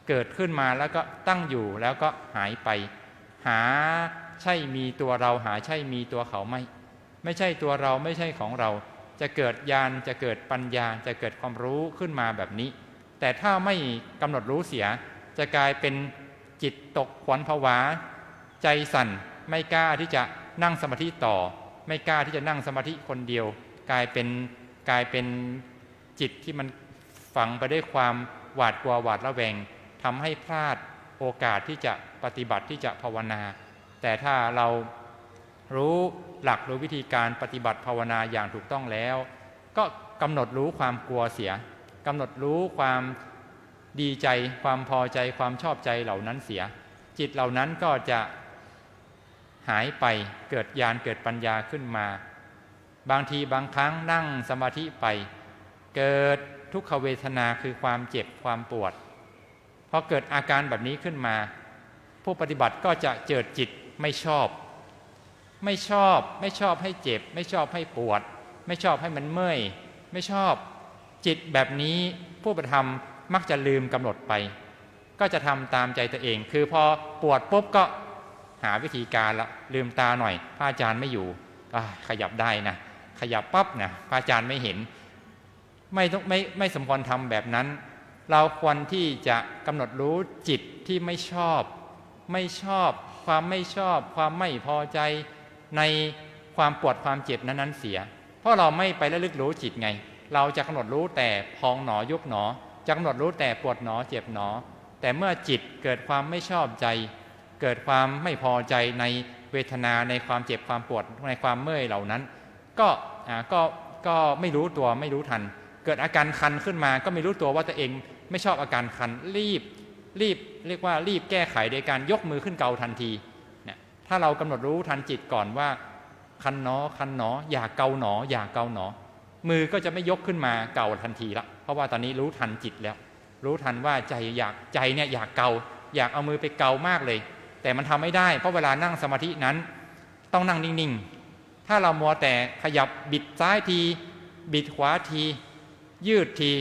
เกิดขึ้นมาแล้วก็ตั้งอยู่แล้วก็หายไปหาใช่มีตัวเราหาใช่มีตัวเขาไม่ใช่ตัวเราไม่ใช่ของเราจะเกิดญาณจะเกิดปัญญาจะเกิดความรู้ขึ้นมาแบบนี้แต่ถ้าไม่กำหนดรู้เสียจะกลายเป็นจิตตกขวัญผวาใจสั่นไม่กล้าที่จะนั่งสมาธิต่อไม่กล้าที่จะนั่งสมาธิคนเดียวกลายเป็นจิตที่มันฝังไปด้วยความหวาดกลัวหวาดระแวงทำให้พลาดโอกาสที่จะปฏิบัติที่จะภาวนาแต่ถ้าเรารู้หลักรู้วิธีการปฏิบัติภาวนาอย่างถูกต้องแล้วก็กำหนดรู้ความกลัวเสียกำหนดรู้ความดีใจความพอใจความชอบใจเหล่านั้นเสียจิตเหล่านั้นก็จะหายไปเกิดญาณเกิดปัญญาขึ้นมาบางทีบางครั้งนั่งสมาธิไปเกิดทุกขเวทนาคือความเจ็บความปวดพอเกิดอาการแบบนี้ขึ้นมาผู้ปฏิบัติก็จะเจิดจิตไม่ชอบให้เจ็บไม่ชอบให้ปวดไม่ชอบให้มันเมื่อยไม่ชอบจิตแบบนี้ผู้ปฏิธรรมมักจะลืมกำหนดไปก็จะทำตามใจตัวเองคือพอปวดปุ๊บก็หาวิธีการละลืมตาหน่อยพระอาจารย์ไม่อยู่ขยับได้นะขยับปั๊บนะพระอาจารย์ไม่เห็นไม่สมควรทำแบบนั้นเราควรที่จะกำหนดรู้จิตที่ไม่ชอบความไม่ชอบความไม่พอใจในความปวดความเจ็บนั้นเสียเพราะเราไม่ไประลึกรู้จิตไงเราจะกำหนดรู้แต่พองหนอยุบหนอจะกำหนดรู้แต่ปวดหนอเจ็บหนอแต่เมื่อจิตเกิดความไม่ชอบใจเกิดความไม่พอใจในเวทนาในความเจ็บความปวดในความเมื่อยเหล่านั้นก็ไม่รู้ตัวไม่รู้ทันเกิดอาการคันขึ้นมาก็ไม่รู้ตัวว่าตัวเองไม่ชอบอาการคันรีบเรียกว่ารีบแก้ไขโดยการยกมือขึ้นเกาทันทีเนี่ยถ้าเรากำหนดรู้ทันจิตก่อนว่าคันหนออย่าเกาหนอมือก็จะไม่ยกขึ้นมาเกาทันทีละเพราะว่าตอนนี้รู้ทันจิตแล้วรู้ทันว่าใจเนี่ยอยากเกาอยากเอามือไปเกามากเลยแต่มันทำไม่ได้เพราะเวลานั่งสมาธินั้นต้องนั่งนิ่งๆถ้าเรามัวแต่ขยับบิดซ้ายทีบิดขวาทียืดที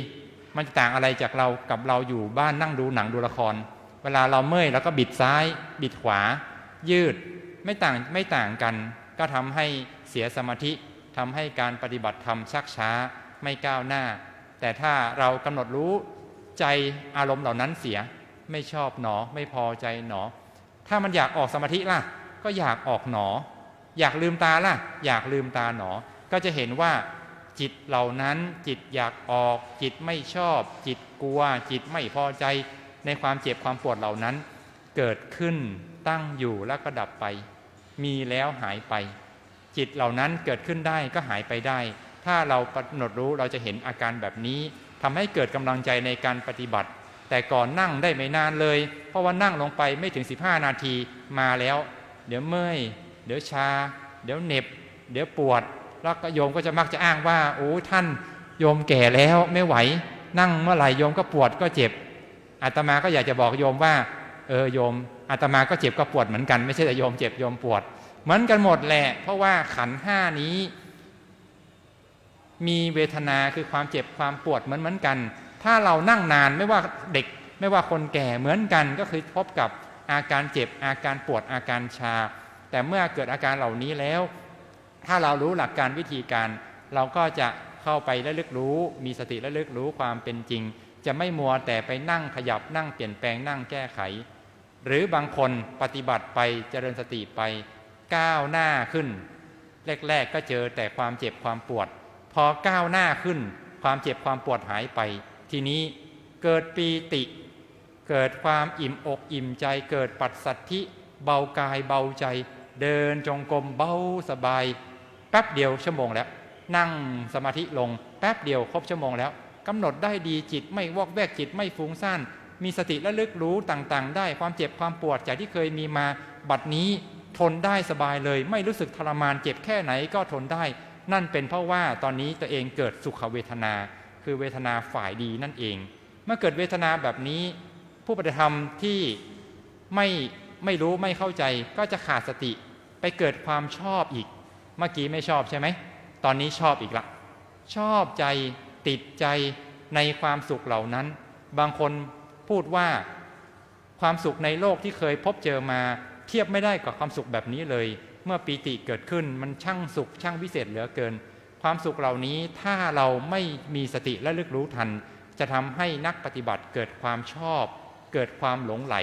มันจะต่างอะไรจากเรากับเราอยู่บ้านนั่งดูหนังดูละครเวลาเราเมื่อยแล้วก็บิดซ้ายบิดขวายืดไม่ต่างกันก็ทำให้เสียสมาธิทำให้การปฏิบัติธรรมชักช้าไม่ก้าวหน้าแต่ถ้าเรากำหนดรู้ใจอารมณ์เหล่านั้นเสียไม่ชอบหนอไม่พอใจหนอถ้ามันอยากออกสมาธิล่ะ ก็อยากออกหนออยากลืมตาล่ะอยากลืมตาหนอก็จะเห็นว่าจิตเหล่านั้นจิตอยากออกจิตไม่ชอบจิตกลัวจิตไม่พอใจในความเจ็บความปวดเหล่านั้นเกิดขึ้นตั้งอยู่แล้วก็ดับไปมีแล้วหายไปจิตเหล่านั้นเกิดขึ้นได้ก็หายไปได้ถ้าเรากำหนดรู้เราจะเห็นอาการแบบนี้ทำให้เกิดกำลังใจในการปฏิบัติแต่ก่อนนั่งได้ไม่นานเลยเพราะว่านั่งลงไปไม่ถึง15 นาทีมาแล้วเดี๋ยวเมื่อยเดี๋ยวชาเดี๋ยวเหน็บเดี๋ยวปวดแล้วก็โยมก็จะมักจะอ้างว่าโอ้ท่านโยมแก่แล้วไม่ไหวนั่งเมื่อไหร่โยมก็ปวดก็เจ็บอาตมาก็อยากจะบอกโยมว่าโยมอาตมาก็เจ็บก็ปวดเหมือนกันไม่ใช่แต่โยมเจ็บโยมปวดเหมือนกันหมดแหละเพราะว่าขันธ์ห้านี้มีเวทนาคือความเจ็บความปวดเหมือนกันถ้าเรานั่งนานไม่ว่าเด็กไม่ว่าคนแก่เหมือนกันก็คือพบกับอาการเจ็บอาการปวดอาการชาแต่เมื่อเกิดอาการเหล่านี้แล้วถ้าเรารู้หลักการวิธีการเราก็จะเข้าไประลึกรู้มีสติระลึกรู้ความเป็นจริงจะไม่มัวแต่ไปนั่งขยับนั่งเปลี่ยนแปลงนั่งแก้ไขหรือบางคนปฏิบัติไปเจริญสติไปก้าวหน้าขึ้นแรกๆก็เจอแต่ความเจ็บความปวดพอก้าวหน้าขึ้นความเจ็บความปวดหายไปทีนี้เกิดปีติเกิดความอิ่มอกอิ่มใจเกิดปัสสัทธิเบากายเบาใจเดินจงกรมเบาสบายแป๊บเดียวชั่วโมงแล้วนั่งสมาธิลงแป๊บเดียวครบชั่วโมงแล้วกำหนดได้ดีจิตไม่วอกแวกจิตไม่ฟุ้งซ่านมีสติระลึกรู้ต่างๆได้ความเจ็บความปวดจากที่เคยมีมาบัดนี้ทนได้สบายเลยไม่รู้สึกทรมานเจ็บแค่ไหนก็ทนได้นั่นเป็นเพราะว่าตอนนี้ตัวเองเกิดสุขเวทนาคือเวทนาฝ่ายดีนั่นเองเมื่อเกิดเวทนาแบบนี้ผู้ปฏิธรรมที่ไม่รู้ไม่เข้าใจก็จะขาดสติไปเกิดความชอบอีกเมื่อกี้ไม่ชอบใช่ไหมตอนนี้ชอบอีกละชอบใจติดใจในความสุขเหล่านั้นบางคนพูดว่าความสุขในโลกที่เคยพบเจอมาเทียบไม่ได้กับความสุขแบบนี้เลยเมื่อปีติเกิดขึ้นมันช่างสุขช่างวิเศษเหลือเกินความสุขเหล่านี้ถ้าเราไม่มีสติและระลึกรู้ทันจะทำให้นักปฏิบัติเกิดความชอบเกิดความหลงไหล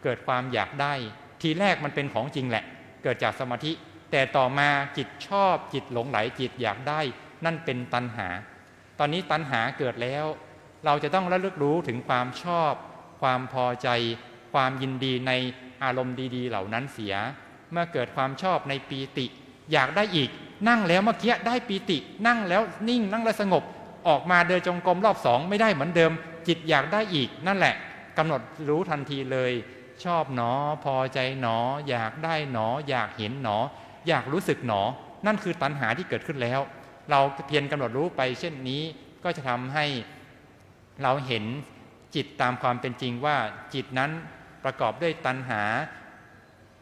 เกิดความอยากได้ทีแรกมันเป็นของจริงแหละเกิดจากสมาธิแต่ต่อมาจิตชอบจิตหลงไหลจิตอยากได้นั่นเป็นตัณหาตอนนี้ตัณหาเกิดแล้วเราจะต้องระลึกรู้ถึงความชอบความพอใจความยินดีในอารมณ์ดีๆเหล่านั้นเสียเมื่อเกิดความชอบในปีติอยากได้อีกนั่งแล้วเมื่อกี้ได้ปีตินั่งแล้วนิ่งนั่งแล้วสงบออกมาเดินจงกรมรอบสองไม่ได้เหมือนเดิมจิตอยากได้อีกนั่นแหละกำหนดรู้ทันทีเลยชอบหนอพอใจหนออยากได้หนออยากเห็นหนออยากรู้สึกหนอนั่นคือตัณหาที่เกิดขึ้นแล้วเราเพียรกำหนดรู้ไปเช่นนี้ก็จะทำให้เราเห็นจิตตามความเป็นจริงว่าจิตนั้นประกอบด้วยตัณหา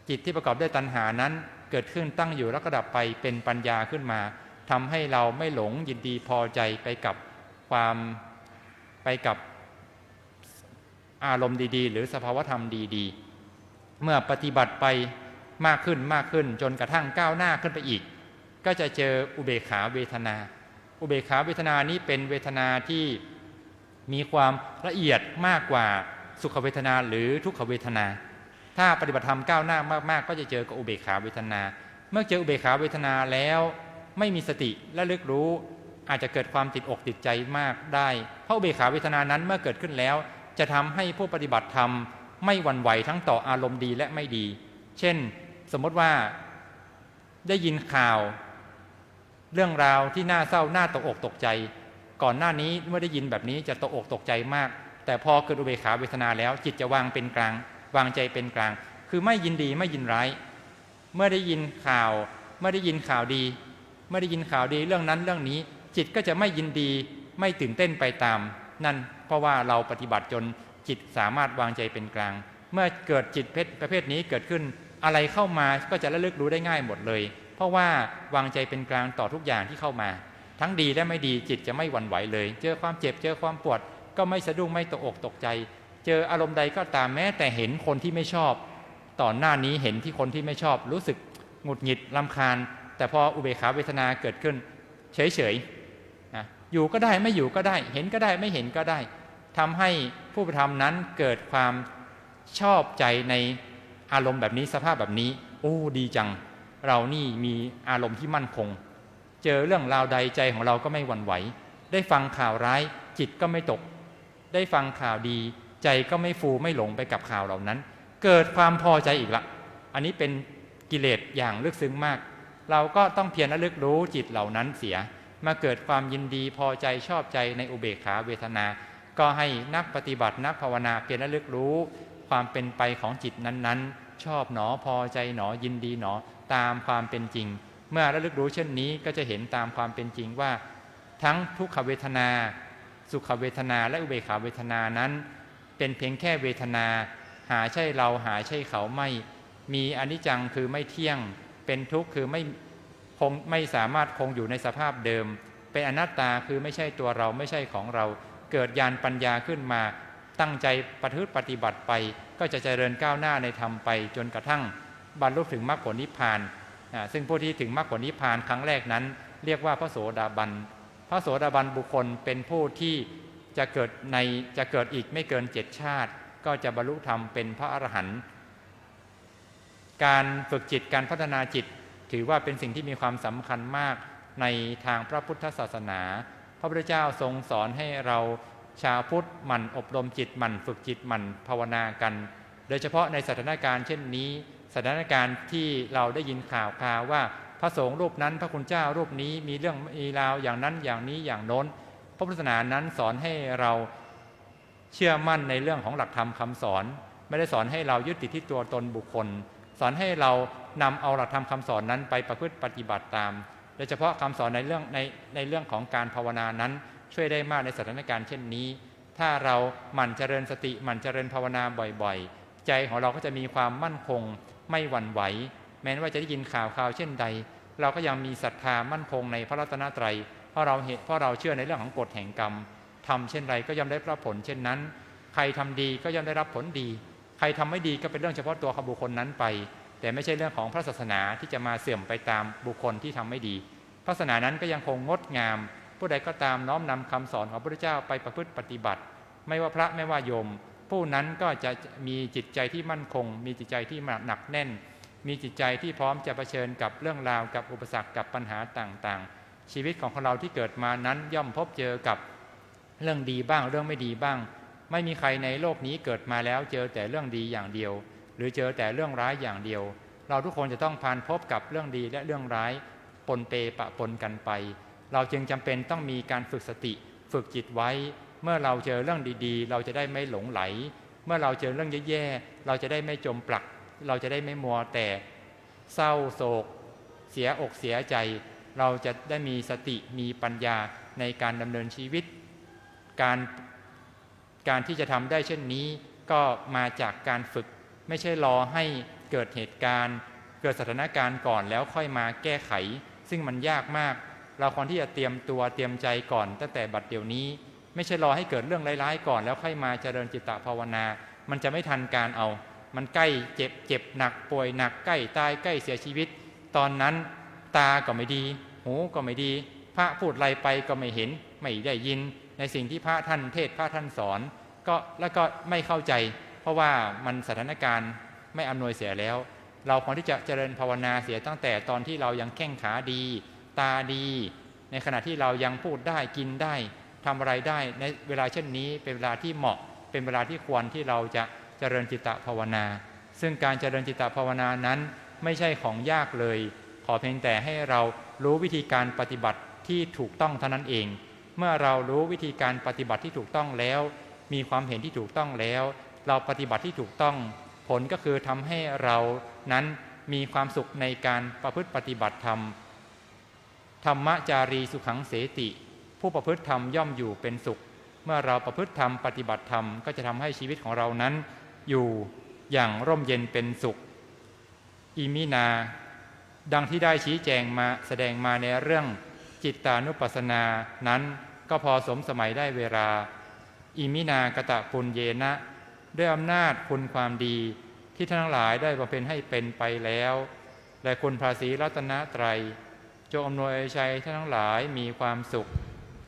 จิตที่ประกอบด้วยตัณหานั้นเกิดขึ้นตั้งอยู่แล้วก็ดับไปเป็นปัญญาขึ้นมาทำให้เราไม่หลงยินดีพอใจไปกับอารมณ์ดีๆหรือสภาวธรรมดีๆเมื่อปฏิบัติไปมากขึ้นจนกระทั่งก้าวหน้าขึ้นไปอีกก็จะเจออุเบกขาเวทนาอุเบกขาเวทนานี้เป็นเวทนาที่มีความละเอียดมากกว่าสุขเวทนาหรือทุกขเวทนาถ้าปฏิบัติธรรมก้าวหน้ามากๆก็จะเจอกับอุเบกขาเวทนาเมื่อเจออุเบกขาเวทนาแล้วไม่มีสติและลึกรู้อาจจะเกิดความติดอกติดใจมากได้เพราะอุเบกขาเวทนานั้นเมื่อเกิดขึ้นแล้วจะทำให้ผู้ปฏิบัติธรรมไม่หวั่นไหวทั้งต่ออารมณ์ดีและไม่ดีเช่นสมมติว่าได้ยินข่าวเรื่องราวที่น่าเศร้าน่าตกอกตกใจก่อนหน้านี้เมื่อได้ยินแบบนี้จะตกอกตกใจมากแต่พอเกิดอุเบกขาเวทนาแล้วจิตจะวางเป็นกลางวางใจเป็นกลางคือไม่ยินดีไม่ยินร้ายเมื่อได้ยินข่าวเมื่อได้ยินข่าวดีเมื่อได้ยินข่าวดีเรื่องนั้นเรื่องนี้จิตก็จะไม่ยินดีไม่ตื่นเต้นไปตามนั่นเพราะว่าเราปฏิบัติจนจิตสามารถวางใจเป็นกลางเมื่อเกิดจิตประเภทนี้เกิดขึ้นอะไรเข้ามาก็จะระลึกรู้ได้ง่ายหมดเลยเพราะว่าวางใจเป็นกลางต่อทุกอย่างที่เข้ามาทั้งดีและไม่ดีจิตจะไม่หวั่นไหวเลยเจอความเจ็บเจอความปวดก็ไม่สะดุ้งไม่ตกอกตกใจเจออารมณ์ใดก็ตามแม้แต่เห็นคนที่ไม่ชอบต่อหน้านี้เห็นที่คนที่ไม่ชอบรู้สึกหงุดหงิดรำคาญแต่พออุเบกขาเวทนาเกิดขึ้นเฉยๆอยู่ก็ได้ไม่อยู่ก็ได้เห็นก็ได้ไม่เห็นก็ได้ทำให้ผู้ปฏิบัติธรรมนั้นเกิดความชอบใจในอารมณ์แบบนี้สภาพแบบนี้ โอ้ดีจังเรานี่มีอารมณ์ที่มั่นคงเจอเรื่องราวใดใจของเราก็ไม่หวั่นไหวได้ฟังข่าวร้ายจิตก็ไม่ตกได้ฟังข่าวดีใจก็ไม่ฟูไม่หลงไปกับข่าวเหล่านั้นเกิดความพอใจอีกละอันนี้เป็นกิเลสอย่างลึกซึ้งมากเราก็ต้องเพียรระลึกรู้จิตเหล่านั้นเสียมาเกิดความยินดีพอใจชอบใจในอุเบกขาเวทนาก็ให้นักปฏิบัตินักภาวนาเพียรระลึกรู้ความเป็นไปของจิตนั้นๆชอบหนอพอใจหนอยินดีหนอตามความเป็นจริงเมื่อระลึกรู้เช่นนี้ก็จะเห็นตามความเป็นจริงว่าทั้งทุกขเวทนาสุขเวทนาและอุเบกขาเวทนานั้นเป็นเพียงแค่เวทนาหาใช่เราหาใช่เขาไม่มีอนิจจังคือไม่เที่ยงเป็นทุกข์คือไม่สามารถคงอยู่ในสภาพเดิมเป็นอนัตตาคือไม่ใช่ตัวเราไม่ใช่ของเราเกิดญาณปัญญาขึ้นมาตั้งใจปฏิบัติไปก็จะเจริญก้าวหน้าในธรรมไปจนกระทั่งบรรลุถึงมรรคผลนิพพานซึ่งผู้ที่ถึงมรรคผลนิพพานครั้งแรกนั้นเรียกว่าพระโสดาบันพระโสดาบันบุคคลเป็นผู้ที่จะเกิดอีกไม่เกิน7 ชาติก็จะบรรลุธรรมเป็นพระอรหันต์การฝึกจิตการพัฒนาจิตถือว่าเป็นสิ่งที่มีความสำคัญมากในทางพระพุทธศาสนาพระพุทธเจ้าทรงสอนให้เราชาวพุทธหมั่นอบรมจิตหมั่นฝึกจิตหมั่นภาวนากันโดยเฉพาะในสถานการณ์เช่นนี้สถานการณ์ที่เราได้ยินข่าวว่าพระสงฆ์รูปนั้นพระคุณเจ้ารูปนี้มีเรื่องมีราวอย่างนั้นอย่างนี้อย่างโน้นพระพุทธศาสนานั้นสอนให้เราเชื่อมั่นในเรื่องของหลักธรรมคำสอนไม่ได้สอนให้เรายึดติดที่ตัวตนบุคคลสอนให้เรานำเอาหลักธรรมคำสอนนั้นไปประพฤติปฏิบัติตามโดยเฉพาะคำสอนในเรื่องของการภาวนานั้นช่วยได้มากในสถานการณ์เช่นนี้ถ้าเราหมั่นเจริญสติหมั่นเจริญภาวนาบ่อยๆใจของเราก็จะมีความมั่นคงไม่หวั่นไหวแม้ว่าจะได้ยินข่าวเช่นใดเราก็ยังมีศรัทธามั่นคงในพระรัตนตรัยเพราะเราเชื่อในเรื่องของกฎแห่งกรรมทำเช่นไรก็ย่อมได้รับผลเช่นนั้นใครทำดีก็ย่อมได้รับผลดีใครทำไม่ดีก็เป็นเรื่องเฉพาะตัวของบุคคลนั้นไปแต่ไม่ใช่เรื่องของพระศาสนาที่จะมาเสื่อมไปตามบุคคลที่ทำไม่ดีพระศาสนานั้นก็ยังคงงดงามผู้ใดก็ตามน้อมนำคำสอนของพระพุทธเจ้าไปประพฤติปฏิบัติไม่ว่าพระไม่ว่าโยมผู้นั้นก็จะมีจิตใจที่มั่นคงมีจิตใจที่หนักแน่นมีจิตใจที่พร้อมจะเผชิญกับเรื่องราวกับอุปสรรคกับปัญหาต่างๆชีวิตของเราที่เกิดมานั้นย่อมพบเจอกับเรื่องดีบ้างเรื่องไม่ดีบ้างไม่มีใครในโลกนี้เกิดมาแล้วเจอแต่เรื่องดีอย่างเดียวหรือเจอแต่เรื่องร้ายอย่างเดียวเราทุกคนจะต้องผ่านพบกับเรื่องดีและเรื่องร้ายปนเปปะปนกันไปเราจึงจำเป็นต้องมีการฝึกสติฝึกจิตไว้เมื่อเราเจอเรื่องดีๆเราจะได้ไม่หลงไหลเมื่อเราเจอเรื่องแย่ๆเราจะได้ไม่จมปลักเราจะได้ไม่มัวแต่เศร้าโศกเสียอกเสียใจเราจะได้มีสติมีปัญญาในการดำเนินชีวิตการที่จะทำได้เช่นนี้ก็มาจากการฝึกไม่ใช่รอให้เกิดเหตุการณ์เกิดสถานการณ์ก่อนแล้วค่อยมาแก้ไขซึ่งมันยากมากเราควรที่จะเตรียมตัวเตรียมใจก่อนตั้งแต่บัดเดี๋ยวนี้ไม่ใช่รอให้เกิดเรื่องร้ายๆก่อนแล้วค่อยมาเจริญจิตตภาวนามันจะไม่ทันการเอามันใกล้เจ็บหนักป่วยหนักใกล้ตายใกล้เสียชีวิตตอนนั้นตาก็ไม่ดีหูก็ไม่ดีพระพูดอะไรไปก็ไม่เห็นไม่ได้ยินในสิ่งที่พระท่านเทศน์พระท่านสอนแล้วก็ไม่เข้าใจเพราะว่ามันสถานการณ์ไม่อำนวยเสียแล้วเราควรที่จะเจริญภาวนาเสียตั้งแต่ตอนที่เรายังแข้งขาดีตาดีในขณะที่เรายังพูดได้กินได้ทำอะไรได้ในเวลาเช่นนี้เป็นเวลาที่เหมาะเป็นเวลาที่ควรที่เราจะเจริญจิตตภาวนาซึ่งการเจริญจิตตภาวนานั้นไม่ใช่ของยากเลยขอเพียงแต่ให้เรารู้วิธีการปฏิบัติที่ถูกต้องเท่านั้นเองเมื่อเรารู้วิธีการปฏิบัติที่ถูกต้องแล้วมีความเห็นที่ถูกต้องแล้วเราปฏิบัติที่ถูกต้องผลก็คือทำให้เรานั้นมีความสุขในการประพฤติปฏิบัติธรรมธรรมจารีสุขังเสติผู้ประพฤติธรรมย่อมอยู่เป็นสุขเมื่อเราประพฤติธรรมปฏิบัติธรรมก็จะทำให้ชีวิตของเรานั้นอยู่อย่างร่มเย็นเป็นสุขอิมินาดังที่ได้ชี้แจงมาแสดงมาในเรื่องจิตตานุปัสสนานั้นก็พอสมสมัยได้เวลาอิมินากตะปุญเยนะด้วยอำนาจคุณความดีที่ท่านทั้งหลายได้บำเพ็ญให้เป็นไปแล้วและคุณพระศรีรัตนตรัยจงอำนวยชัยท่านทั้งหลายมีความสุข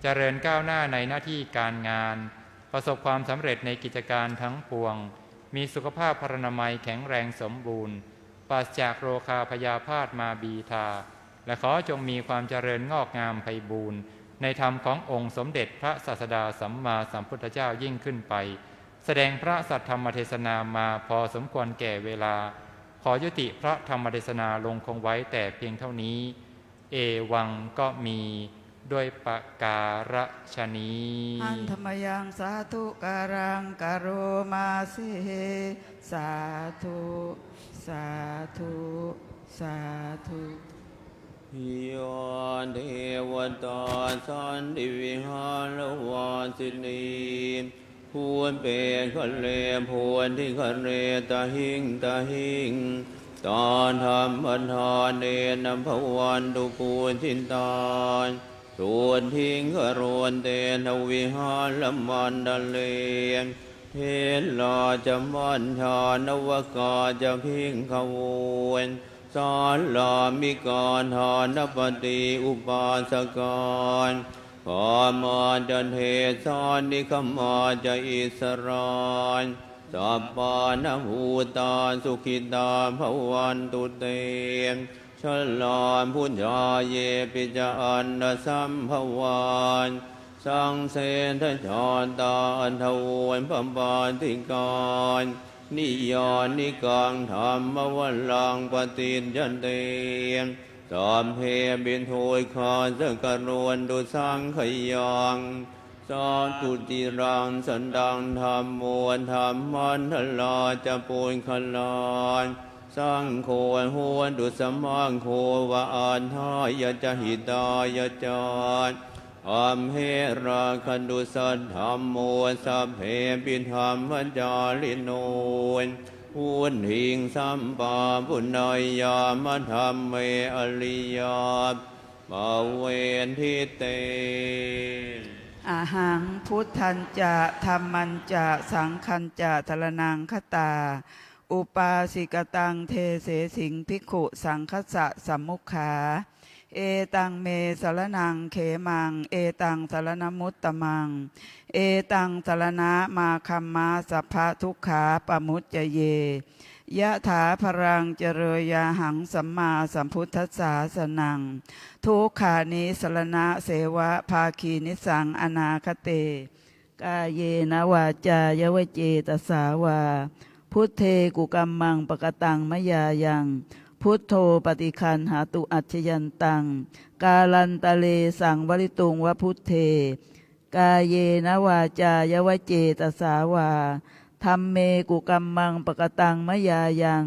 เจริญก้าวหน้าในหน้าที่การงานประสบความสำเร็จในกิจการทั้งปวงมีสุขภาพพรรณนามัยแข็งแรงสมบูรณ์ ปราศจากโรคาพยาพาธมาบีทาและขอจงมีความเจริญงอกงามไพบูรณ์ในธรรมขององค์สมเด็จพระศาสดาสัมมาสัมพุทธเจ้ายิ่งขึ้นไปแสดงพระสัทธรรมเทศนามาพอสมควรแก่เวลาขอยุติพระธรรมเทศนาลงคงไว้แต่เพียงเท่านี้เอวังก็มีด้วยประการฉนี้ อันธรรมยังสาธุการังกโรมาเสสาธุสาธุสาธุโยเทวตาสันติวิหารวาสินีพวนเปขันเลพวนที่ขันเลตาหิงตาหิงตอนธรรมบันทานเนนภวันตุปูนชินตานส่วนทิ้งกรวนเตนวิหารมันดเลนเทลาจะมันชานวกาจะพิงขวนสอนลามิกรทานปฏิอุปาสการขอมาจันเทสอนนิคมาจะอิสรานสัพพานภูตาสุขิตาภวันตุเตฉลามพุทธาเยปิจาอันดสัมภวานสังเสนทจรตาอันทวนพัมปาติการนิยานิกังธรรมวัลลังปฏิญญันเตสามเพบินโทยคาสกรวนดุสังขยังสาตุติรังสันดังธรรมมวลธรรมันทลาจะปุญคลานสังโฆหวนดุสมังโควะอันทายจะหิตายจารอัมเหราคันดุสัทธรรมโมสัพเพปิธรรมจาริโนพุนหิงสัมปาปุณยยามธรรมเมอริยาบาเวนทิเตอาหังพุทธันจะธรรมันจะสังคันจะทรนังคตาอุปาสิกตังเทเสสิงภิกขุสังคสะสัมมุขา เอตังเมสรนังเขมังเอตังสรณมุตตมังเอตังสรณะมาคัมมาสัพพะทุกขาปมุจจเยยะถาพรังเจริยาหังสัมมาสัมพุทธัสสะสนังทุกขานิสรณะเสวะภาคีนิสังอนาคเตกาเยนะวาจายวเจตสาวาพุทเทกุกัมมังปกตังมยายังพุทโธปฏิคันหาตุอัจฉยันตังกาลันตะเลสังวริตุงวพุทเทกาเยนะวาจายวเจตสาวาธัมเมกุกัมมังปกตังมยายัง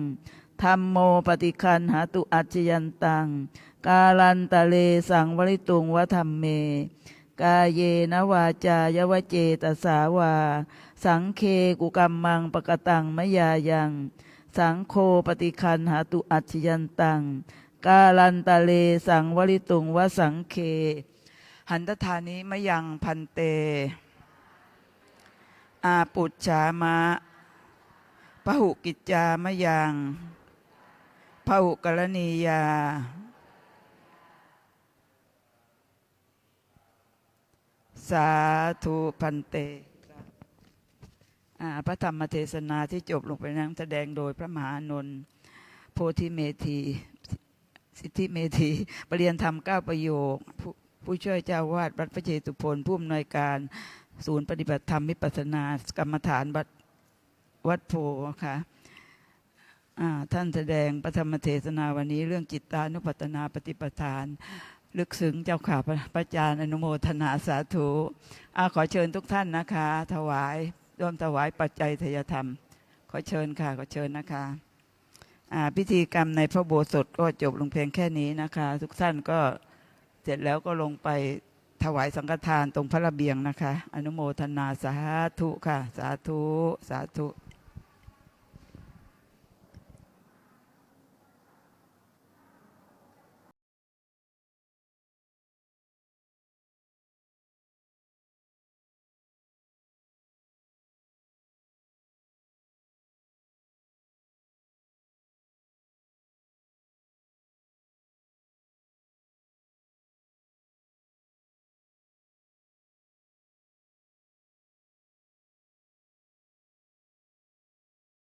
ธัมโมปฏิคันหาตุอัจฉยันตังกาลันตะเลสังวริตุงวธัมเมกาเยนะวาจายวเจตสาวาสังเคกุกัมมังปกตังมยายังสังโฆปฏิคันหาตุอัจฉยันตังกาลันตะเลสังวริตุงวสังเคหันตถานิมยังพันเตอาปุจฉามะพหุกิจจามะยังพหุกรณียาสาธุพันเตพระธรรมเทศนาที่จบลงไปนั้นแสดงโดยพระมหาอานนท์โพธิเมธีสิทธิเมธีปรริยนธรรม9ประโยคผู้ช่วยเจ้าวาดวัดพระเจตุพนผู้อำนวยการศูนย์ปฏิบัติธรรมวิปัสสนากรรมฐานวัดโพค่ะท่านแสดงพระธรรมเทศนาวันนี้เรื่องจิตตานุปัฏฐนาปฏิปทานลึกซึ้งเจ้าข่าพระอาจารย์อนุโมทนาสาธุขอเชิญทุกท่านนะคะถวายร่วมถวายปัจจัยทายธรรมขอเชิญค่ะขอเชิญนะคะพิธีกรรมในพระโบสถก็จบลงเพียงแค่นี้นะคะทุกท่านก็เสร็จแล้วก็ลงไปถวายสังฆทานตรงพระระเบียงนะคะอนุโมทนาสาธุค่ะสาธุสาธุ